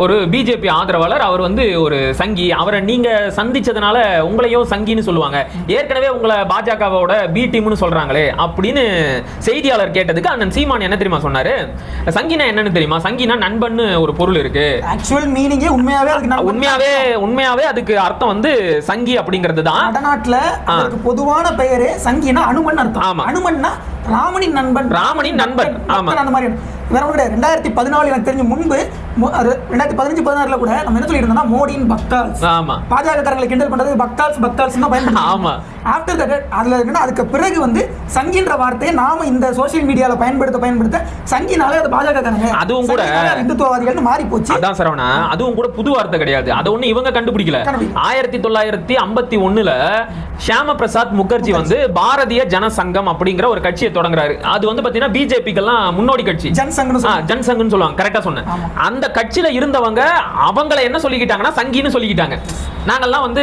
ஒரு பிஜேபி ஆதரவாளர், அவர் வந்து ஒரு சங்கி, அவரை நீங்க சந்திச்சதுனால உங்களையும் சங்கின்னு சொல்லுவாங்க, ஏற்கனவே உங்களை பாஜகவோட பி டீம்னு சொல்றாங்களே அப்படின்னு செய்தியாளர் கேட்டதுக்கு அண்ணன் சீமான் என்ன தெரியுமா சொன்னாரு? சங்கினா என்னன்னு தெரியுமா? சங்கினா நண்பன்னு ஒரு பொருள் இருக்கு. ஆக்சுவல் மீனிங்கே உண்மையாவே அதுக்கு அர்த்தம் வந்து சங்கி அப்படிங்கிறது தான். வடநாட்டுல அதுக்கு பொதுவான பெயரே சங்கினா அனுமன் அர்த்தம். ஆமா, அனுமன்னா ராமனின் நண்பன். ஆமா, அந்த மாதிரி வேற ஒன்று கிடையாது. 2014 எனக்கு தெரிஞ்ச முன்பு 2015-16 கூட நம்ம என்ன சொல்லிட்டு இருந்தோம்னா, மோடியின் பக்தால்ஸ், பாஜக காரங்களை கிண்டல் பண்றது பக்தால்ஸ் தான் பயன்படுத்தும். ஆஃப்டர் தட் அதுல என்னன்னா, அதுக்கு பிறகு வந்து சங்கின்ற வார்த்தையை நாம இந்த சோசியல் மீடியால பயன்படுத்த சங்கினாலே அது பாஜக காரங்க, அதுவும் கூட இந்துத்துவவாதிகள்னு மாறி போச்சு. அதான் சரவணா, அதுவும் கூட புது வார்த்தை கிடையாது. அது ஒண்ணு இவங்க கண்டுபிடிக்கல. 1951ல ஷியாம பிரசாத் முகர்ஜி வந்து பாரதிய ஜனசங்கம் அப்படிங்கிற ஒரு கட்சியை தொடங்குறாரு. அது வந்து பாத்தீங்கன்னா பிஜேபிக்கெல்லாம் முன்னோடி கட்சி, ஜன்சங்னு சொல்லுவாங்க. கரெக்டா சொன்னேன். அந்த கட்சியில இருந்தவங்க அவங்களை என்ன சொல்லிக்கிட்டாங்கன்னா, சங்கின்னு சொல்லிக்கிட்டாங்க. நாங்கெல்லாம் வந்து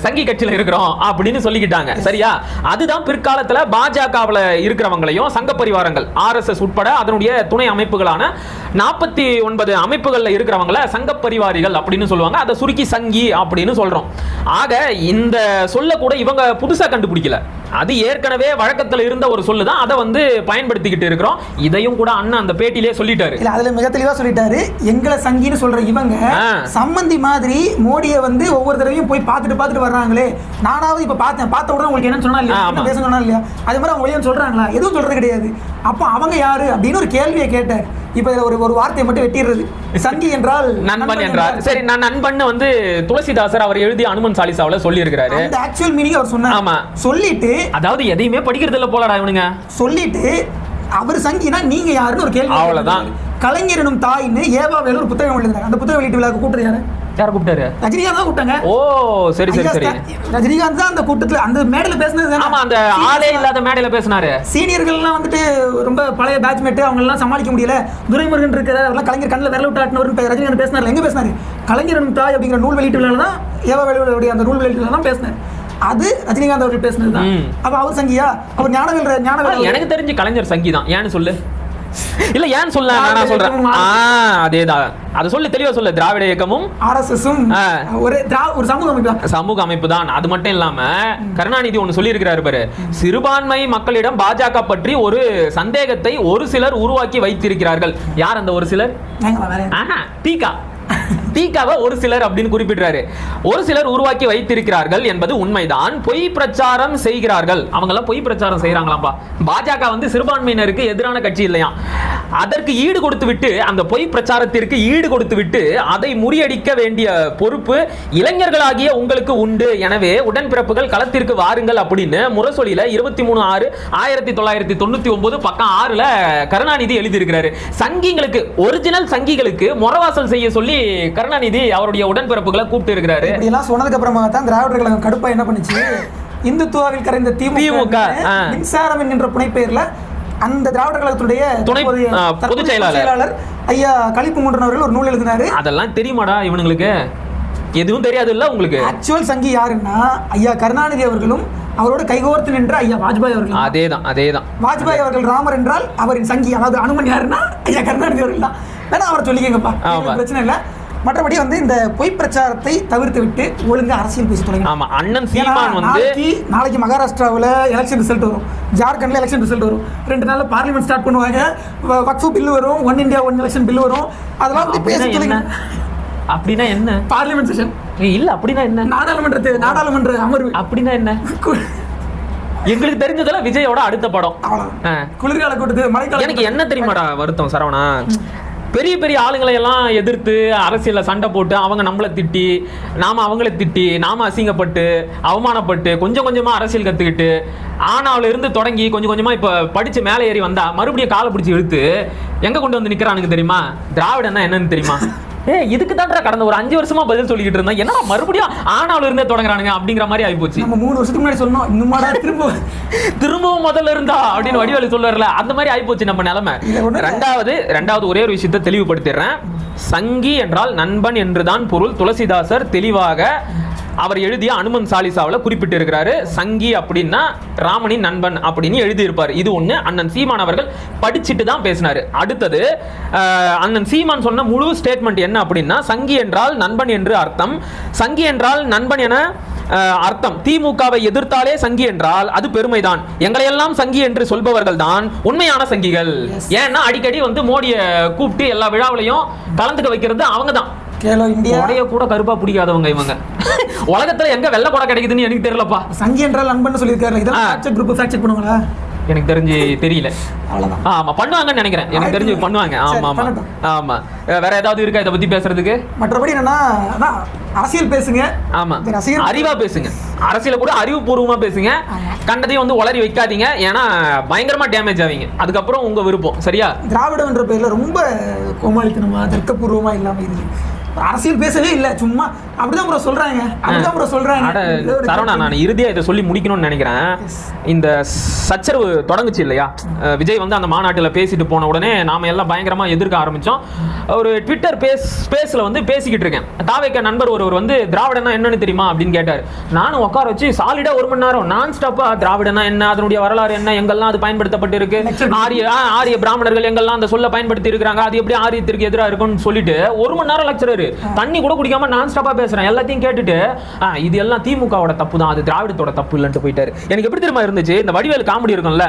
சங்கி கட்சியில இருக்கிறோம் அப்படின்னு சொல்லிக்கிட்டாங்க. சரியா? அதுதான் பிற்காலத்துல பாஜகவுல இருக்கிறவங்களையும் சங்க பரிவாரங்கள் ஆர்எஸ்எஸ் உட்பட அதனுடைய துணை அமைப்புகளான 49 அமைப்புகள்ல இருக்கிறவங்கள சங்க பரிவாரிகள் அப்படின்னு சொல்லுவாங்க. அதை சுருக்கி சங்கி அப்படின்னு சொல்றோம். ஆக இந்த சொல்ல கூட இவங்க புதுசா கண்டுபிடிக்கல, அது ஏற்கனவே வழக்கத்துல இருந்த ஒரு சொல்லு தான். அதை வந்து பயன்படுத்திக்கிட்டு இருக்கிறோம். இதையும் கூட அண்ணன் அந்த பேட்டியிலே சொல்லிட்டாரு. இல்ல, அதுல மிக தெளிவா சொல்லிட்டாரு. எங்களை சங்கின்னு சொல்ற இவங்க சம்பந்தி மாதிரி மோடியை வந்து ஒவ்வொரு தடவையும் போய் பார்த்துட்டு வர்றாங்களே, நானாவது இப்ப பார்த்த உடனே உங்களுக்கு என்ன சொன்னா இல்லையா, பேச சொன்னா இல்லையா, அது மாதிரி அவங்க சொல்றாங்களா? எதுவும் சொல்றது கிடையாது. அப்போ அவங்க யாரு அப்படின்னு ஒரு கேள்வியை கேட்டார். இப்ப ஒரு வார்த்தையை மட்டும் வெட்டிடுறது, சங்கி என்றால் நண்பன் என்றார். சரி, நான் நண்பன் வந்து துளசிதாசர் அவர் எழுதிய அனுமன் சாலிசாவுல சொல்லி இருக்கிறாரு. அந்த ஆக்சுவல் மீனிங் அவர் சொன்னார். ஆமா, சொல்லிட்டு அதாவது எதையுமே படிக்கிறது இல்ல போலடா இவனுங்க. சொல்லிட்டு அவர் சங்கினா நீங்க யாருன்னு ஒரு கேள்வி, அவ்வளவுதான். கலைஞர் எனும் தாயின்னு ஏவாவேலு ஒரு புத்தகம் எழுதுறாரு. அந்த புத்தக வெளியீட்டு விழாவுக்கு கூட்டுறது யாரு? யார் கூப்பிட்டாரு? ரஜினிகாந்த் தான் கூப்பிட்டாங்க. ஓ சரி சரி சரி. ரஜினிகாந்த் தான் அந்த கூட்டத்தில் அந்த மேடையில் பேசினது. ஆமா, அந்த ஆளே இல்லாத மேடையில பேசினாரு. சீனியர்கள்லாம் வந்துட்டு ரொம்ப பழைய பேட்ச்மேட்டு, அவங்க எல்லாம் சமாளிக்க முடியல, துரைமுருகன் இருக்கிற அவரெல்லாம் கலைஞர் கண்ணில் விரல விட்டு ஆட்டினவர் ரஜினிகாந்த் பேசினார். எங்க பேசினாரு? கலைஞர் எனும் தாய் அப்படிங்கிற நூல் வெளியீட்டு விழாவில் தான், ஏவாவேலுடைய அந்த நூல் வெளியீட்டு விழா தான் பேசினார். அது ரஜினிகாந்த் அவர்கள் பேசினது தான். அப்ப அவர் சங்கியா? அவர் ஞானவேல். எனக்கு தெரிஞ்சு கலைஞர் சங்கி தான். ஏன்னு சொல்லு. இல்ல ஏன் சொல்ல நான் சொல்றேன். அதேதான், அது சொல்லு, தெளிவா சொல்லு. திராவிட இயக்கமும் RSSம் ஒரு சமூக அமைப்பு தான். அது மட்டும் இல்லாம கருணாநிதி ஒண்ணு சொல்லி இருக்கிறாரு பாரு, சிறுபான்மை மக்களிடம் பாஜக பற்றி ஒரு சந்தேகத்தை ஒரு சிலர் உருவாக்கி வைத்திருக்கிறார்கள். யார் அந்த ஒரு சிலர்? தீகாவை ஒரு சிலர் அப்படின்னு குறிப்பிடுறாரு. ஒரு சிலர் உருவாக்கி வைத்திருக்கிறார்கள் என்பது உண்மைதான். பொய் பிரச்சாரம் செய்கிறார்கள். அவங்க எல்லாம் பொய் பிரச்சாரம் செய்யறாங்களாம்பா. பாஜக வந்து சிறுபான்மையினருக்கு எதிரான கட்சி இல்லையா, அதற்கு ஈடு கொடுத்து விட்டு, அந்த பொய் பிரச்சாரத்திற்கு ஈடு கொடுத்து விட்டு அதை முறியடிக்க வேண்டிய பொறுப்பு இளைஞர்களாகிய உங்களுக்கு உண்டு. எனவே உடன்பிறப்புகள் களத்திற்கு வாருங்கள் அப்படின்னு முரசொலியில 23/6/1999 பக்கம் 6ல கருணாநிதி எழுதியிருக்கிறாரு. சங்கிகளுக்கு, ஒரிஜினல் சங்கிகளுக்கு முறவாசல் செய்ய சொல்லி கருணாநிதி அவருடைய உடன்பிறப்புகளை கூப்பிட்டு இருக்கிறாரு. இப்படியெல்லாம் சொன்னதுக்கு அப்புறமா தான் திராவிடர் கழகம் கடுப்பா என்ன பண்ணுச்சு, இந்துத்துவாவில் கரைந்த திமுக மின்சாரம் என்கின்ற புனைப்பெயர்ல அந்த திராவிடர் கழகத்துடைய பொதுச் செயலாளர் ஐயா கலிப்புங்குன்றன் அவர்கள் ஒரு நூல் எழுதினாரு. அதெல்லாம் தெரியுமாடா இவனுங்களுக்கு? எதுவும் தெரியாது இல்ல உங்களுக்கு. ஆக்சுவல் சங்கி யாருன்னா ஐயா கருணாநிதி அவர்களும் அவரோட கைகோர்த்து நின்ற ஐயா வாஜ்பாய் அவர்கள். அதேதான். வாஜ்பாய் அவர்கள் ராமர் என்றால் அவரின் சங்கி, அதாவது அனுமன் யாருன்னா ஐயா கருணாநிதி அவர்கள் தான். வேணா அவரை சொல்லிக்கங்கப்பா, பிரச்சனை இல்லை. மற்றபடி வந்து இந்த பொய் பிரச்சாரத்தை தவிர்த்து விட்டு ஒழுங்கா அரசியல் பேசி தொடங்கி. ஆமா, அண்ணன் சீமான் வந்து நாளைக்கு மகாராஷ்டிராவில் எலெக்ஷன் ரிசல்ட் வரும், ஜார்க்கண்ட்ல எலெக்ஷன் ரிசல்ட் வரும், 2 நாள்ல பார்லிமெண்ட் ஸ்டார்ட் பண்ணுவாங்க, வக்ஃபு பில் வரும், one India one election bill வரும். அதெல்லாம் வந்து பேசி தொடங்கி. அப்படின்னா என்ன? பார்லிமெண்ட் செஷன் இல்ல. அப்படின்னா என்ன? நாடாளுமன்ற அமர்வு. அப்படின்னா என்ன? எங்களுக்கு தெரிஞ்சதெல்லாம் விஜயோட அடுத்த படம். குளிர்கால கூட்டத்து மழைக்கால. எனக்கு என்ன தெரியுமாடா வருத்தம் சரவணா, பெரிய பெரிய ஆளுங்களை எல்லாம் எதிர்த்து அரசியல்ல சண்டை போட்டு அவங்க நம்மளை திட்டி, நாம அவங்கள திட்டி, நாம அசிங்கப்பட்டு அவமானப்பட்டு கொஞ்சம் கொஞ்சமா அரசியல் கத்துக்கிட்டு ஆனாவில இருந்து தொடங்கி கொஞ்சம் கொஞ்சமா இப்ப படிச்சு மேலே ஏறி வந்தா மறுபடியும் காலை பிடிச்சி இழுத்து எங்க கொண்டு வந்து நிக்கிறானுங்க தெரியுமா? திராவிடன்னா என்னன்னு தெரியுமா? இதுக்கு தான் கடந்த ஒரு 5 வருஷமா பதில் சொல்லிக்கிட்டு இருந்தா, என்ன மறுபடியும் ஆனாவில இருந்தே தொடங்குறானுங்க அப்படிங்கிற மாதிரி ஆயிப்போச்சு. நம்ம 3 வருஷத்துக்கு முன்னாடி சொன்னோம், இன்னுமாடா திரும்பவும் முதல்ல இருந்தா அப்படின்னு வடிவேலு சொல்லுவார்ல, அந்த மாதிரி ஆயிப்போச்சு நம்ம நிலைமை. ரெண்டாவது ஒரே ஒரு விஷயத்தை தெளிவுபடுத்திடுறேன். சங்கி என்றால் நண்பன் என்றுதான் பொருள். துளசிதாசர் தெளிவாக அவர் எழுதிய அனுமன் சாலிசாவில் குறிப்பிட்டிருக்கிறாரு. சங்கி அப்படின்னா ராமனின் நண்பன் அப்படின்னு எழுதியிருப்பார். இது ஒண்ணு. அண்ணன் சீமான் அவர்கள் படிச்சுட்டு தான் பேசினாரு. அடுத்தது அண்ணன் சீமான் சொன்ன முழு ஸ்டேட்மெண்ட் என்ன அப்படின்னா, சங்கி என்றால் நண்பன் என்று அர்த்தம். சங்கி என்றால் நண்பன் என அர்த்தம். திமுகவை எதிர்த்தாலே சங்கி என்றால் அது பெருமைதான். எங்களையெல்லாம் சங்கி என்று சொல்பவர்கள் தான் உண்மையான சங்கிகள். ஏன்னா அடிக்கடி வந்து மோடியை கூப்பிட்டு எல்லா விழாவிலையும் கலந்துக்க வைக்கிறது அவங்க தான். உடைய கூட கருப்பா பிடிக்காதவங்க இவங்க. உலகத்துல எங்க வெள்ளை கூட கிடைக்குதுன்னு எனக்கு தெரியலப்பா. சங்கி என்றால் நண்பன் சொல்லியிருக்காரு. இதெல்லாம் குரூப் ஃபேக்ட் செக் பண்ணுவாங்களா? எனக்கு தெரிஞ்சு தெரியல. ஆமா பண்ணுவாங்கன்னு நினைக்கிறேன். எனக்கு தெரிஞ்சு பண்ணுவாங்க. ஆமா ஆமா ஆமா. வேற ஏதாவது இருக்கா இதை பத்தி பேசுறதுக்கு? மற்றபடி என்னன்னா அரசியல் பேசுங்க. ஆமா, அறிவா பேசுங்க. அரசியல கூட அறிவுபூர்வமா பேசுங்க. கண்டதையும் வந்து உளறி வைக்காதீங்க. ஏன்னா பயங்கரமா டேமேஜ் ஆவீங்க. அதுக்கப்புறம் உங்க விருப்பம். சரியா? திராவிடம் என்ற பேர்ல ரொம்ப கோமாளித்தனமா தர்க்கபூர்வமா இல்லாம இருக்கு. அரசியல் பேசவே இல்லை, சும்மா அப்படிதான் ப்ரோ சொல்றாங்க. சரவணா, நான் இறுதியா இதை சொல்லி முடிக்கணும்னு நினைக்கிறேன். இந்த சச்சரவு தொடங்குச்சு இல்லையா, விஜய் வந்து அந்த மாநாட்டில் பேசிட்டு போன உடனே நாம எல்லாம் பயங்கரமா எதிர்க்க ஆரம்பிச்சோம். ஒரு ட்விட்டர் ஸ்பேஸ்ல வந்து பேசிக்கிட்டு இருக்கேன். தாவேக்க நண்பர் ஒருவர் வந்து திராவிடனா என்னன்னு தெரியுமா அப்படின்னு கேட்டார். நானும் உட்கார வச்சு சாலிடா 1 மணி நேரம் நான் ஸ்டாப்பா திராவிடனா என்ன, அதனுடைய வரலாறு என்ன, எங்கெல்லாம் அது பயன்படுத்தப்பட்டு இருக்கு, ஆரிய பிராமணர்கள் எங்கெல்லாம் அந்த சொல்ல பயன்படுத்தி இருக்கிறாங்க, அது எப்படி ஆரியத்திற்கு எதிராக இருக்குன்னு சொல்லிட்டு 1 மணி நேரம் லெக்சர். தண்ணி கூட குடிக்காம நான் ஸ்டாப்பா பேசுறேன். எல்லாத்தையும் கேட்டுட்டு இது எல்லாம் திமுகவோட தப்பு தான், அது திராவிடத்தோட தப்பு இல்லைன்னு போயிட்டாரு. எனக்கு எப்படி தெரியுமா இருந்துச்சு, இந்த வடிவேல் காமெடி இருக்கும்ல,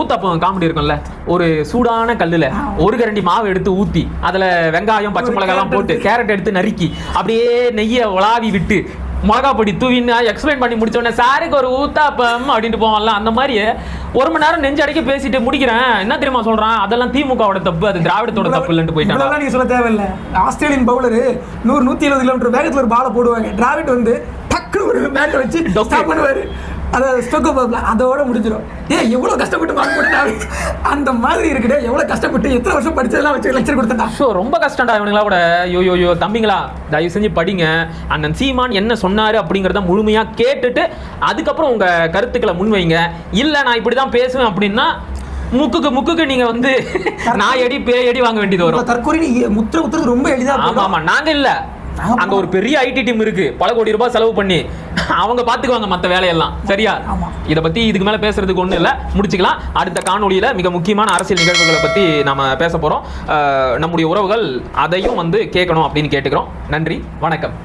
ஊத்தாப்பம் காமெடி இருக்கும்ல, ஒரு சூடான கல்லுல 1 கரண்டி மாவு எடுத்து ஊத்தி அதுல வெங்காயம் பச்சை மிளகாய் எல்லாம் போட்டு கேரட் எடுத்து நறுக்கி அப்படியே நெய்யை உலாவி விட்டு மிளகா பொடி தூவின்னு எக்ஸ்பிளைன் பண்ணி முடிச்சோடனே சாருக்கு ஒரு ஊத்தாப்பம் அப்படின்ட்டு போவான்ல, அந்த மாதிரி 1 மணி நேரம் நெஞ்சு அடைக்க பேசிட்டு முடிக்கிறேன். என்ன தெரியுமா சொல்றான், அதெல்லாம் திமுகவோட தப்பு, அது திராவிடத்தோட தப்பு இல்லைன்னு போயிட்டாங்க. நீங்க சொல்ல தேவையில்லை. ஆஸ்திரேலியன் பவுலர் 100-170 கிலோமீட்டர் வேகத்துல ஒரு பாலை போடுவாங்க. டிராவிட் வந்து டக்குனு ஒரு பேட்டை வச்சு ஸ்டாப் பண்ணுவாரு. அதை ஸ்டோக்கோ அதோட முடிஞ்சிடும். எவ்வளோ கஷ்டப்பட்டு மார்க் போட்டாங்க அந்த மாதிரி இருக்குடே. எவ்வளோ கஷ்டப்பட்டு எத்தனை வருஷம் படிச்சதெல்லாம் வச்சு லெக்சர் கொடுத்தா. ஸோ ரொம்ப கஷ்டம்டா இவனுங்களா கூட. யோ தம்பிங்களா, தயவு செஞ்சு படிங்க. அண்ணன் சீமான் என்ன சொன்னாரு அப்படிங்கிறத முழுமையாக கேட்டுட்டு அதுக்கப்புறம் உங்க கருத்துக்களை முன்வைங்க. இல்லை நான் இப்படி தான் பேசுவேன் அப்படின்னா முக்குக்கு நீங்க வந்து நான் எடி பேயடி வாங்க வேண்டியது வரும். தற்கொலை முத்திர உத்தரவு ரொம்ப எளிதா. ஆமா, நாங்க இல்ல, அங்க ஒரு பெரிய ஐடி டீம் இருக்கு, பல கோடி ரூபாய் செலவு பண்ணி அவங்க பாத்துக்குவாங்க மத்த வேலையெல்லாம். சரியா? இத பத்தி இதுக்கு மேல பேசுறதுக்கு ஒண்ணு இல்ல, முடிச்சுக்கலாம். அடுத்த காணொலியில மிக முக்கியமான அரசியல் நிகழ்வுகளை பத்தி நாம பேச போறோம். நம்முடைய உறவுகள் அதையும் வந்து கேட்கணும் அப்படின்னு கேட்டுக்கிறோம். நன்றி, வணக்கம்.